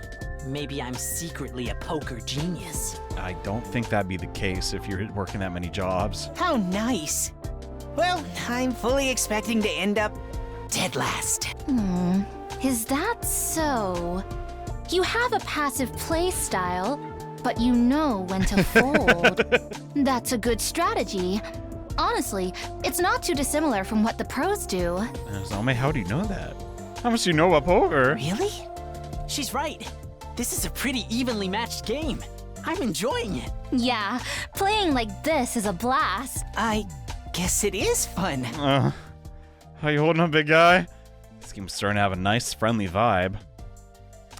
maybe I'm secretly a poker genius. I don't think that'd be the case if you're working that many jobs. How nice. Well, I'm fully expecting to end up dead last. Is that so? You have a passive play style, but you know when to fold. That's a good strategy. Honestly, it's not too dissimilar from what the pros do. Zome, how do you know that? How much do you know about poker? Really? She's right. This is a pretty evenly matched game. I'm enjoying it. Yeah, playing like this is a blast. I guess it is fun. How you holding up, big guy? This game's starting to have a nice, friendly vibe.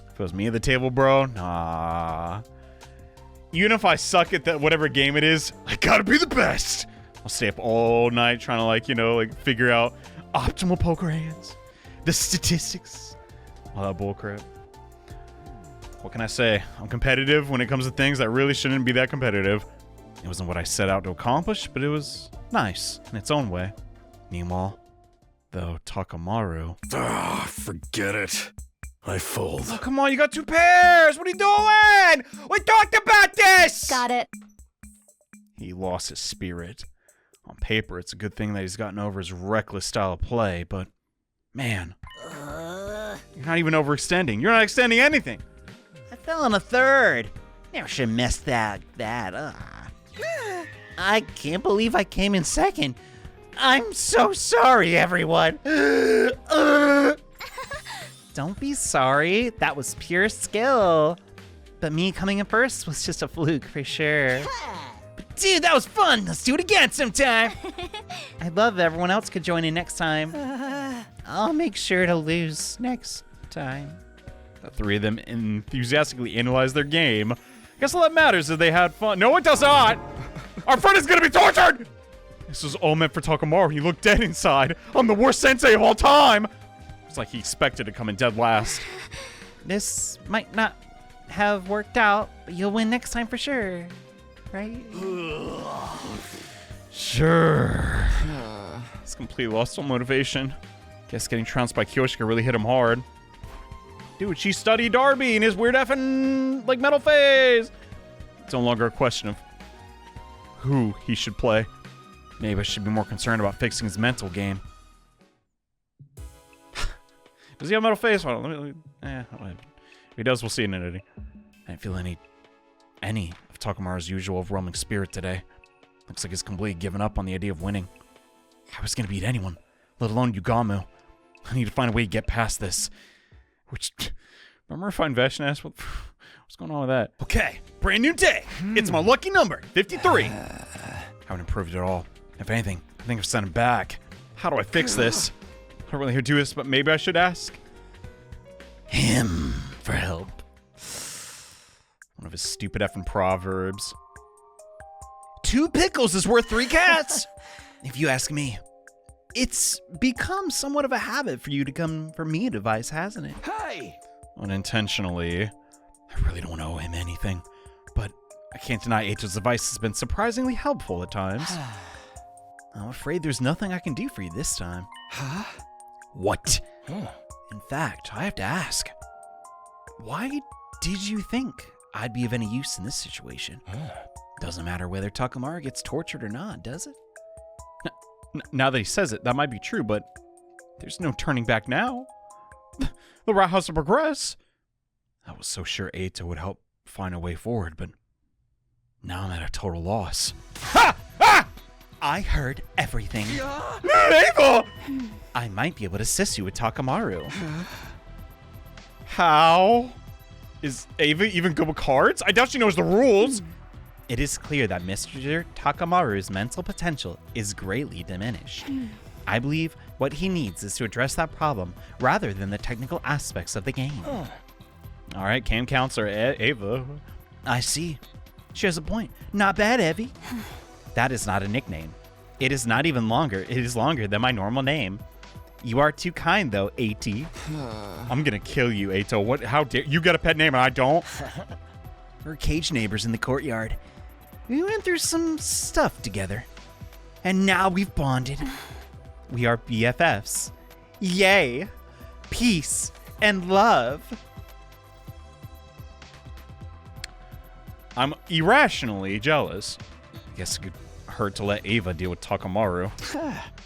If it was me at the table, bro, nah. Even if I suck at that whatever game it is, I gotta be the best. I'll stay up all night trying to, figure out optimal poker hands, the statistics, all that bullcrap. What can I say? I'm competitive when it comes to things that really shouldn't be that competitive. It wasn't what I set out to accomplish, but it was nice in its own way. Meanwhile, though, Takemaru... Forget it. I fold. Oh, come on, you got 2 pairs! What are you doing? We talked about this! Got it. He lost his spirit. On paper, it's a good thing that he's gotten over his reckless style of play, but... Man. You're not even overextending. You're not extending anything. I fell on a third. Never should have messed that up. I can't believe I came in second. I'm so sorry, everyone. Don't be sorry. That was pure skill. But me coming in first was just a fluke for sure. But dude, that was fun. Let's do it again sometime. I'd love if everyone else could join in next time. I'll make sure to lose next time. The 3 of them enthusiastically analyzed their game. Guess all that matters is they had fun. No, it does not. Our friend is gonna be tortured. This was all meant for Takemaru. He looked dead inside. I'm the worst sensei of all time. It's like he expected to come in dead last. This might not have worked out, but you'll win next time for sure. Right? Sure. He's completely lost all motivation. Guess getting trounced by Kyoshika really hit him hard. Dude, she studied Darby in his weird effing, metal phase. It's no longer a question of who he should play. Maybe I should be more concerned about fixing his mental game. Does he have metal phase? Hold on, if he does, we'll see in it. I didn't feel any of Takemaru's usual overwhelming spirit today. Looks like he's completely given up on the idea of winning. How was he gonna beat anyone, let alone Yugamu? I need to find a way to get past this. Remember if Veshin asked what's going on with that? Okay, brand new day. It's my lucky number, 53. Haven't improved at all. If anything, I think I've sent him back. How do I fix this? I don't really do this, but maybe I should ask him for help. One of his stupid effing proverbs. 2 pickles is worth 3 cats. If you ask me. It's become somewhat of a habit for you to come for me advice, hasn't it? Hey! Unintentionally. I really don't owe him anything, but I can't deny Eito's advice has been surprisingly helpful at times. I'm afraid there's nothing I can do for you this time. Huh? What? In fact, I have to ask. Why did you think I'd be of any use in this situation? Doesn't matter whether Takemaru gets tortured or not, does it? Now that he says it, that might be true, but There's no turning back now. The route has to progress. I was so sure Eito would help find a way forward, but now I'm at a total loss. Ha! Ah! I heard everything. Ava! I might be able to assist you with Takemaru. How? Is Ava even good with cards? I doubt she knows the rules. It is clear that Mr. Takemaru's mental potential is greatly diminished. I believe what he needs is to address that problem rather than the technical aspects of the game. All right, Game Counselor Ava. I see. She has a point. Not bad, Evie. That is not a nickname. It is not even longer. It is longer than my normal name. You are too kind, though, Eito. I'm gonna kill you, Eito. What? How dare you got a pet name and I don't? We're cage neighbors in the courtyard. We went through some stuff together. And now we've bonded. We are BFFs. Yay! Peace and love. I'm irrationally jealous. I guess it could hurt to let Ava deal with Takemaru.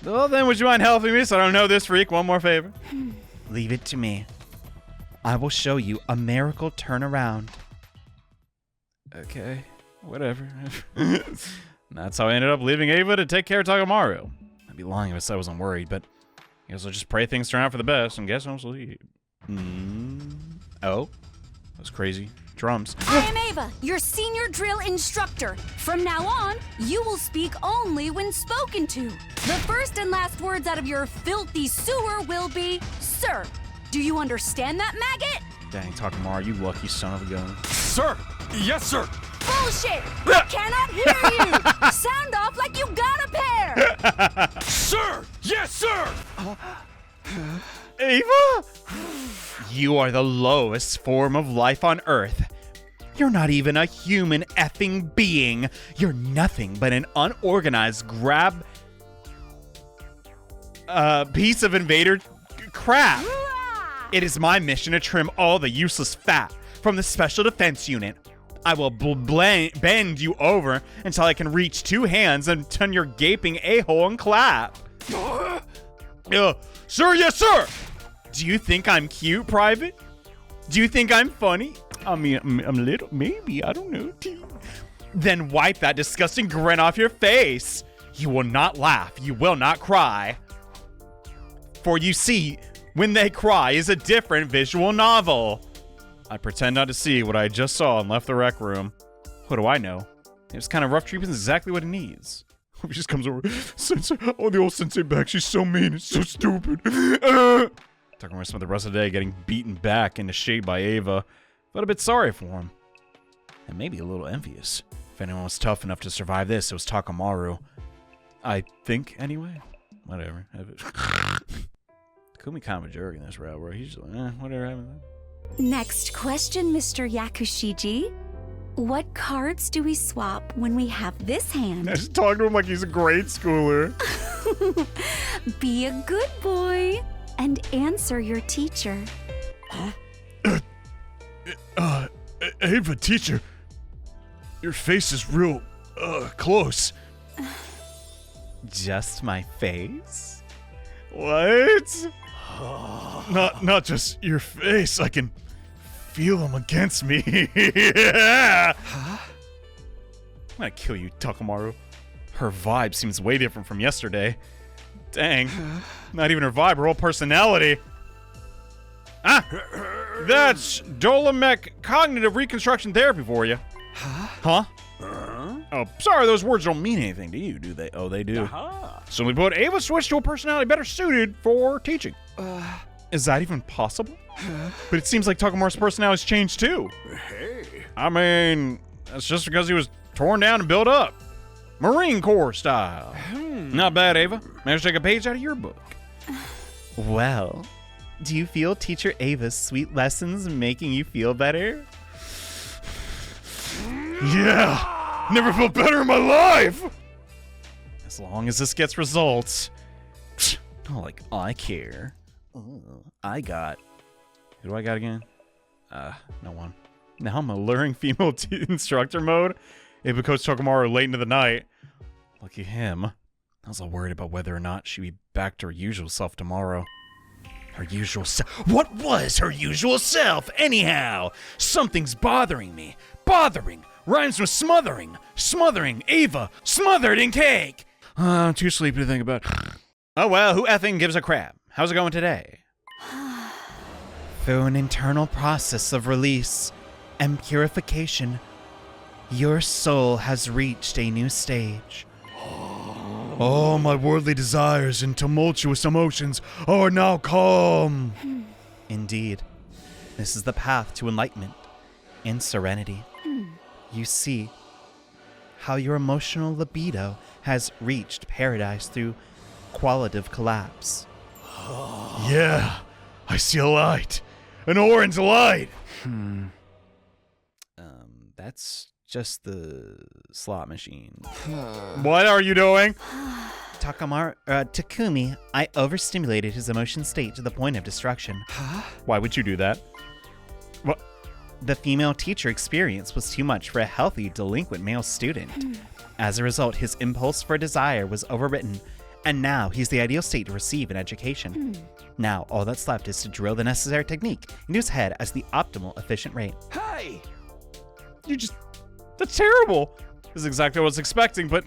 Well, then would you mind helping me so I don't know this freak one more favor? Leave it to me. I will show you a miracle turnaround. Okay, whatever. That's how I ended up leaving Ava to take care of Takemaru. I'd be lying if I said I wasn't worried, but I guess I'll just pray things turn out for the best and guess I'll sleep. Oh, that's crazy. Drums. I am Ava, your senior drill instructor. From now on, you will speak only when spoken to. The first and last words out of your filthy sewer will be, sir. Do you understand that, maggot? Dang, Takemaru, you lucky son of a gun. Sir! Yes, sir! Bullshit! I cannot hear you! Sound off like you got a pair! Sir! Yes, sir! Ava? You are the lowest form of life on Earth. You're not even a human effing being. You're nothing but an unorganized piece of invader crap. It is my mission to trim all the useless fat from the Special Defense Unit. I will bend you over until I can reach two hands and turn your gaping a-hole and clap. Sir, yes, sir! Do you think I'm cute, Private? Do you think I'm funny? I mean, I'm a little, maybe, I don't know. Then wipe that disgusting grin off your face. You will not laugh. You will not cry. For you see, when they cry is a different visual novel. I pretend not to see what I just saw and left the rec room. What do I know? This kind of rough treatment is exactly what it needs. He just comes over. Sensei, oh, the old sensei back. She's so mean and so stupid. Talking with some of the rest of the day, getting beaten back into shape by Ava. Felt a bit sorry for him. And maybe a little envious. If anyone was tough enough to survive this, it was Takemaru. I think, anyway. Whatever. Takumi kind of a jerk in this route, bro. He's just like, whatever happened. Next question, Mr. Yakushiji. What cards do we swap when we have this hand? I just talking to him like he's a grade schooler. Be a good boy and answer your teacher. Ava, teacher. Your face is real, close. Just my face? What? Not just your face. I can feel them against me. Yeah. I'm gonna kill you, Takemaru. Her vibe seems way different from yesterday. Dang. Not even her vibe, her whole personality. That's Dolomec Cognitive Reconstruction Therapy for you. Huh? Oh, sorry, those words don't mean anything to you, do they? Oh, they do. Simply put, Ava switched to a personality better suited for teaching. Is that even possible? But it seems like Takemaru's personality's changed too. I mean, that's just because he was torn down and built up. Marine Corps style. Not bad, Ava. Managed to take a page out of your book. Well, do you feel Teacher Ava's sweet lessons making you feel better? Yeah! Never felt better in my life! As long as this gets results. Not like I care. I got... Who do I got again? No one. Now I'm alluring female instructor mode. Ava coached Takemaru late into the night. Lucky him. I was all worried about whether or not she'd be back to her usual self tomorrow. Her usual self. What was her usual self, anyhow? Something's bothering me. Bothering rhymes with smothering. Smothering Ava. Smothered in cake. I'm too sleepy to think about. Oh well, who effing gives a crap? How's it going today? Through an internal process of release and purification, your soul has reached a new stage. All my worldly desires and tumultuous emotions are now calm. Indeed, this is the path to enlightenment and serenity. You see how your emotional libido has reached paradise through qualitative collapse. Yeah, I see a light. An orange light. That's just the slot machine. What are you doing? Takumi, I overstimulated his emotion state to the point of destruction. Why would you do that? What? The female teacher experience was too much for a healthy, delinquent male student. As a result, his impulse for desire was overwritten, and now he's the ideal state to receive an education. Now, all that's left is to drill the necessary technique into his head as the optimal, efficient rate. Hey! That's terrible. This is exactly what I was expecting, but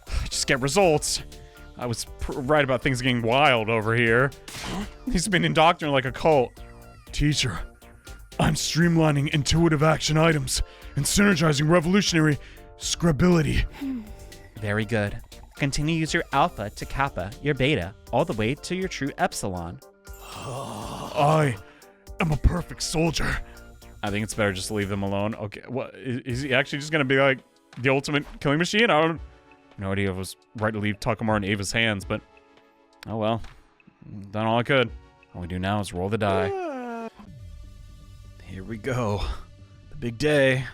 I just get results. I was right about things getting wild over here. He's been indoctrinated like a cult. Teacher, I'm streamlining intuitive action items and synergizing revolutionary scribbility. Very good. Continue to use your alpha to kappa, your beta, all the way to your true epsilon. I am a perfect soldier. I think it's better just to leave them alone. Okay, what is he actually just gonna be like the ultimate killing machine? I don't have no idea if it was right to leave Takemaru in Ava's hands, but oh well. Done all I could. All we do now is roll the die. Here we go. The big day.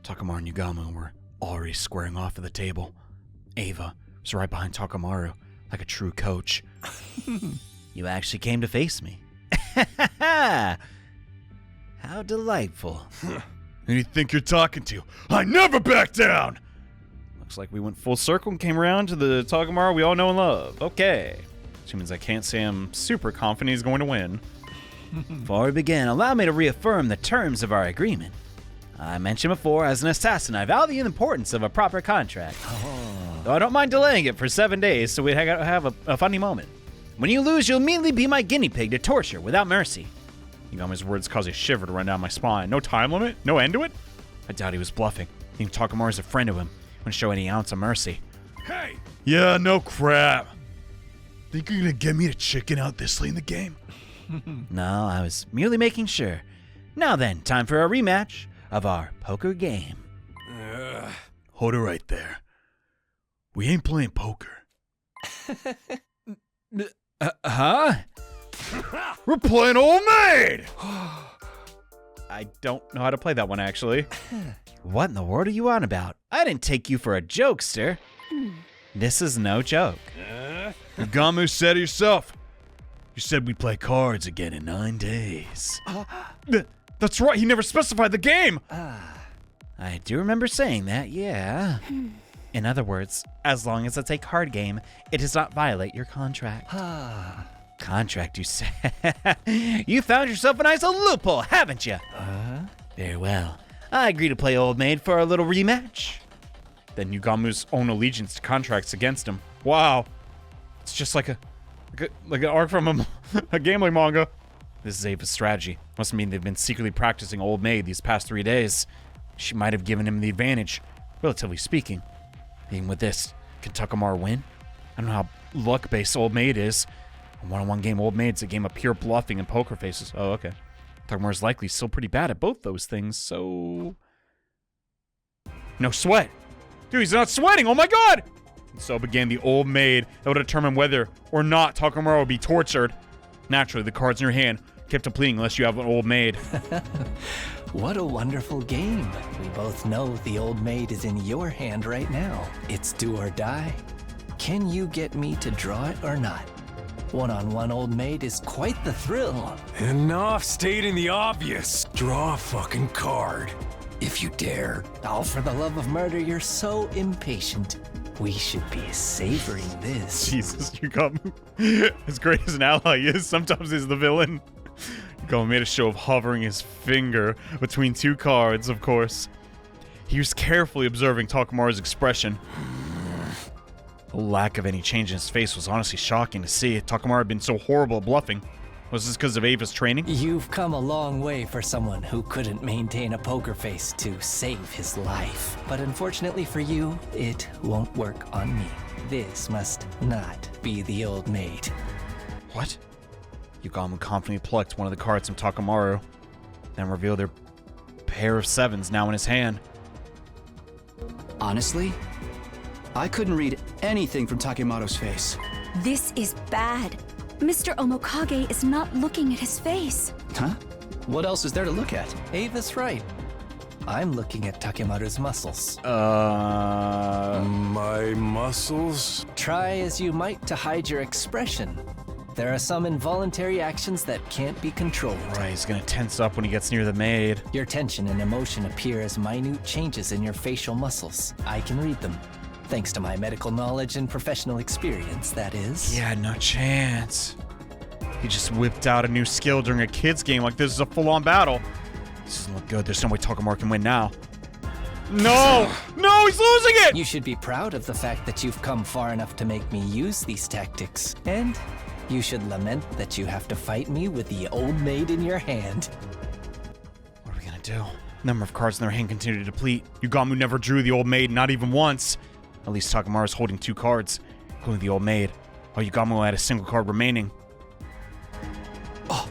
Takemaru and Yugamo were already squaring off at the table. Ava was right behind Takemaru, like a true coach. You actually came to face me. How delightful. Who do you think you're talking to? I never back down! Looks like we went full circle and came around to the Takemaru we all know and love. Okay. Which means I can't say I'm super confident he's going to win. Before we begin, allow me to reaffirm the terms of our agreement. I mentioned before, as an assassin, I value the importance of a proper contract. Though I don't mind delaying it for 7 days so we have a funny moment. When you lose, you'll immediately be my guinea pig to torture without mercy. Yugamo's words cause a shiver to run down my spine. No time limit? No end to it? I doubt he was bluffing. I think Takemaru's a friend of him. Wouldn't show any ounce of mercy. Hey! Yeah, no crap. Think you're gonna get me to chicken out this late in the game? No, I was merely making sure. Now then, time for a rematch of our poker game. Hold it right there. We ain't playing poker. Huh? We're playing Old Maid! I don't know how to play that one, actually. What in the world are you on about? I didn't take you for a jokester. This is no joke. Yugamo said it yourself. You said we'd play cards again in 9 days. That's right, he never specified the game! I do remember saying that, yeah. In other words, as long as it's a card game, it does not violate your contract. Contract, you say? You found yourself a nice little loophole, haven't you? Very well. I agree to play Old Maid for a little rematch. Then Yugamu's own allegiance to contracts against him. Wow. It's just like an arc from a gambling manga. This is Ava's strategy. Must mean they've been secretly practicing Old Maid these past 3 days. She might have given him the advantage, relatively speaking. Even with this, can Takemaru win? I don't know how luck-based Old Maid is. A one-on-one game Old Maid's a game of pure bluffing and poker faces. Oh, okay. Takemaru's likely still pretty bad at both those things, so... No sweat. Dude, he's not sweating. Oh my god! And so began the Old Maid that would determine whether or not Takemaru would be tortured. Naturally, the cards in your hand kept depleting unless you have an Old Maid. What a wonderful game. We both know the Old Maid is in your hand right now. It's do or die. Can you get me to draw it or not? One-on-one Old Maid is quite the thrill. Enough stating the obvious. Draw a fucking card. If you dare. Oh, for the love of murder, you're so impatient. We should be savoring this. Jesus, Yugami. As great as an ally he is, sometimes he's the villain. Yugami made a show of hovering his finger between two cards, of course. He was carefully observing Takemaru's expression. The lack of any change in his face was honestly shocking to see. Takemaru had been so horrible at bluffing. Was this because of Ava's training? You've come a long way for someone who couldn't maintain a poker face to save his life. But unfortunately for you, it won't work on me. This must not be the old maid. What? Yugami confidently plucked one of the cards from Takemaru, then revealed their pair of sevens now in his hand. Honestly, I couldn't read anything from Takemaru's face. This is bad. Mr. Omokage is not looking at his face. Huh? What else is there to look at? Ava's right. I'm looking at Takemaru's muscles. My muscles? Try as you might to hide your expression. There are some involuntary actions that can't be controlled. Right, he's gonna tense up when he gets near the maid. Your tension and emotion appear as minute changes in your facial muscles. I can read them. Thanks to my medical knowledge and professional experience, that is. He had no chance. He just whipped out a new skill during a kid's game like this is a full-on battle. This doesn't look good. There's no way Takemaru can win now. No! No, he's losing it! You should be proud of the fact that you've come far enough to make me use these tactics. And you should lament that you have to fight me with the old maid in your hand. What are we gonna do? Number of cards in their hand continue to deplete. Yugami never drew the old maid, not even once. At least Takemaru is holding two cards, including the old maid, while Yugami had a single card remaining. Oh,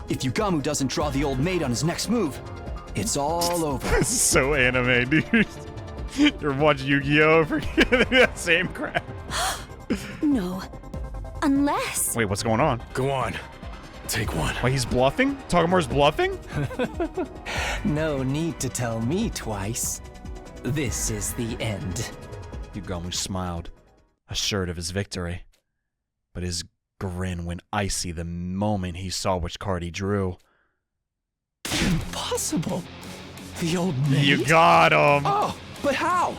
if Yugami doesn't draw the old maid on his next move, it's all over. This is so anime, dude. You're watching Yu-Gi-Oh! For that same crap. No. Unless... Wait, what's going on? Go on. Take one. Wait, he's bluffing? Takemaru's bluffing? No need to tell me twice. This is the end. Yugami smiled, assured of his victory. But his grin went icy the moment he saw which card he drew. Impossible. The old maid? You got him! Oh, but how?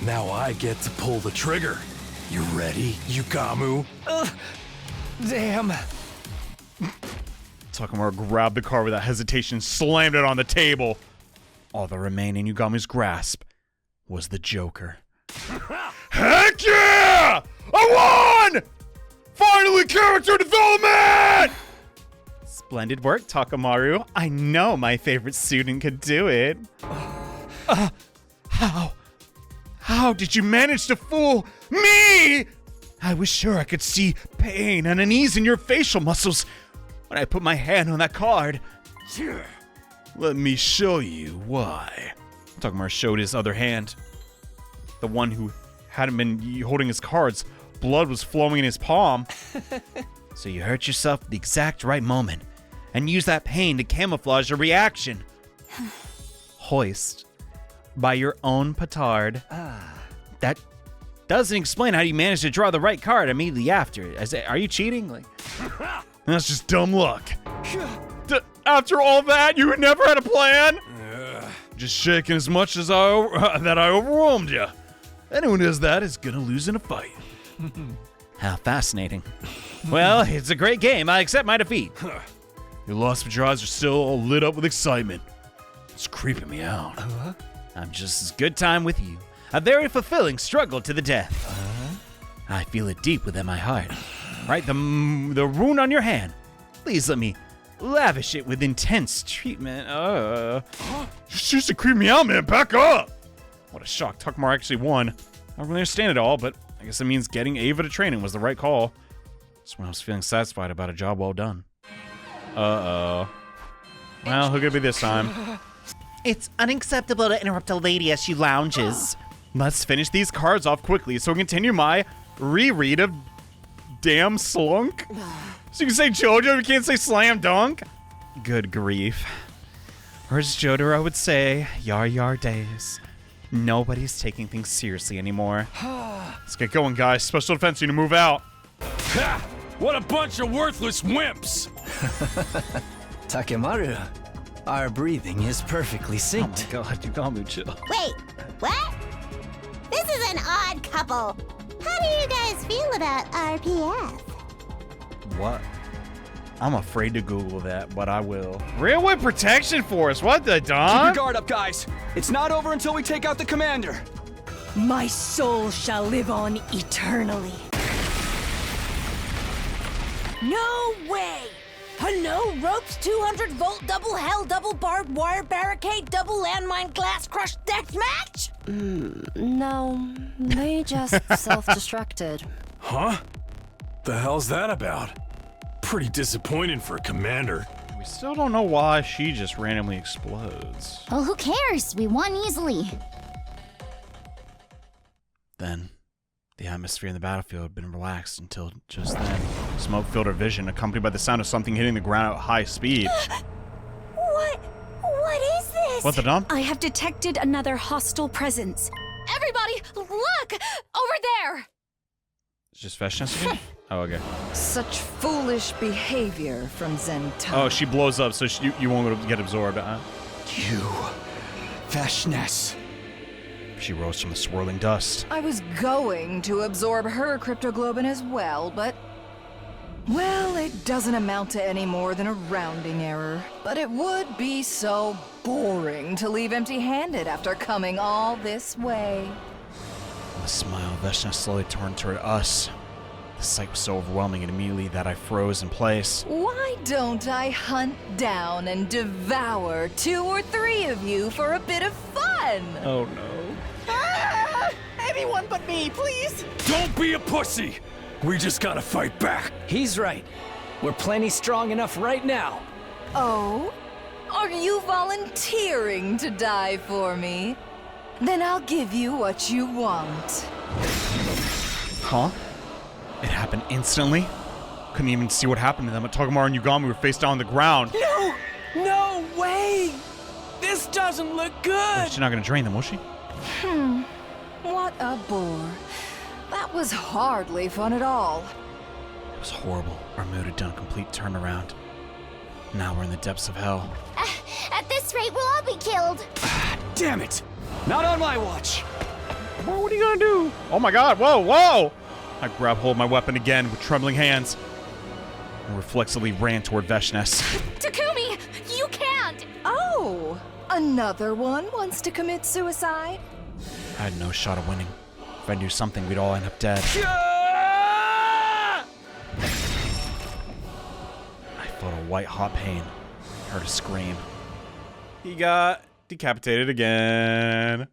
Now I get to pull the trigger. You ready, Yugami? Damn. Takemaru grabbed the card without hesitation, slammed it on the table. All that remained in Yugami's grasp was the Joker. Heck yeah! I won! Finally, character development! Splendid work, Takemaru. I know my favorite student could do it. How did you manage to fool me? I was sure I could see pain and unease in your facial muscles when I put my hand on that card. Let me show you why. Takemaru showed his other hand. The one who hadn't been holding his cards. Blood was flowing in his palm. So you hurt yourself at the exact right moment and use that pain to camouflage your reaction. Hoist by your own petard. That doesn't explain how you managed to draw the right card immediately after it. Are you cheating? That's just dumb luck. After all that, you never had a plan? Just shaking as much as that I overwhelmed you. Anyone who does that is gonna lose in a fight. How fascinating. Well, it's a great game. I accept my defeat. Your lost but your eyes are still all lit up with excitement. It's creeping me out. I'm just as good time with you. A very fulfilling struggle to the death. I feel it deep within my heart. Right, the wound on your hand. Please let me lavish it with intense treatment. Just used to creep me out, man. Back up. What a shock. Takemaru actually won. I don't really understand it all, but I guess it means getting Ava to training was the right call. That's when I was feeling satisfied about a job well done. Well, who could it be this time? It's unacceptable to interrupt a lady as she lounges. Let's finish these cards off quickly so we continue my reread of Damn Slunk. So you can say JoJo, you can't say Slam Dunk. Good grief. Or as Jotaro would say, yar days. Nobody's taking things seriously anymore. Let's get going, guys. Special defense, you need to move out. Ha! What a bunch of worthless wimps! Takemaru, our breathing is perfectly synced. Oh my god, you got me chill. Wait, what? This is an odd couple. How do you guys feel about RPF? What? I'm afraid to Google that, but I will. Railway Protection Force, what the Don? Keep your guard up, guys. It's not over until we take out the commander. My soul shall live on eternally. No way! Hello, ropes, 200-volt, double hell, double barbed wire barricade, double landmine glass crush deathmatch? No, they just self-destructed. Huh? The hell's that about? Pretty disappointing for a commander. We still don't know why she just randomly explodes. Well, who cares? We won easily. Then, the atmosphere in the battlefield had been relaxed until just then. Smoke filled her vision, accompanied by the sound of something hitting the ground at high speed. What is this? What the dump? I have detected another hostile presence. Everybody, look! Over there! It's just Veshness again? Oh, okay. Such foolish behavior from Zentai. Oh, she blows up, so you won't get absorbed. You, Veshness. She rose from the swirling dust. I was going to absorb her cryptoglobin as well, but... well, it doesn't amount to any more than a rounding error. But it would be so boring to leave empty-handed after coming all this way. With a smile, Veshness slowly turned toward us. The sight was so overwhelming and immediately that I froze in place. Why don't I hunt down and devour 2 or 3 of you for a bit of fun? Oh, no. Anyone but me, please! Don't be a pussy! We just gotta fight back. He's right. We're plenty strong enough right now. Oh? Are you volunteering to die for me? Then I'll give you what you want. Huh? It happened instantly? Couldn't even see what happened to them. Takemaru and Yugami were face down on the ground. No! No way! This doesn't look good! She's not gonna drain them, was she? What a bore. That was hardly fun at all. It was horrible. Our mood had done a complete turnaround. Now we're in the depths of hell. At this rate, we'll all be killed. Damn it! Not on my watch. Well, what are you gonna do? Oh my god, whoa, whoa! I grabbed hold of my weapon again with trembling hands and reflexively ran toward Veshness. Takumi, you can't! Oh, another one wants to commit suicide? I had no shot of winning. If I knew something, we'd all end up dead. I felt a white-hot pain. I heard a scream. He got decapitated again.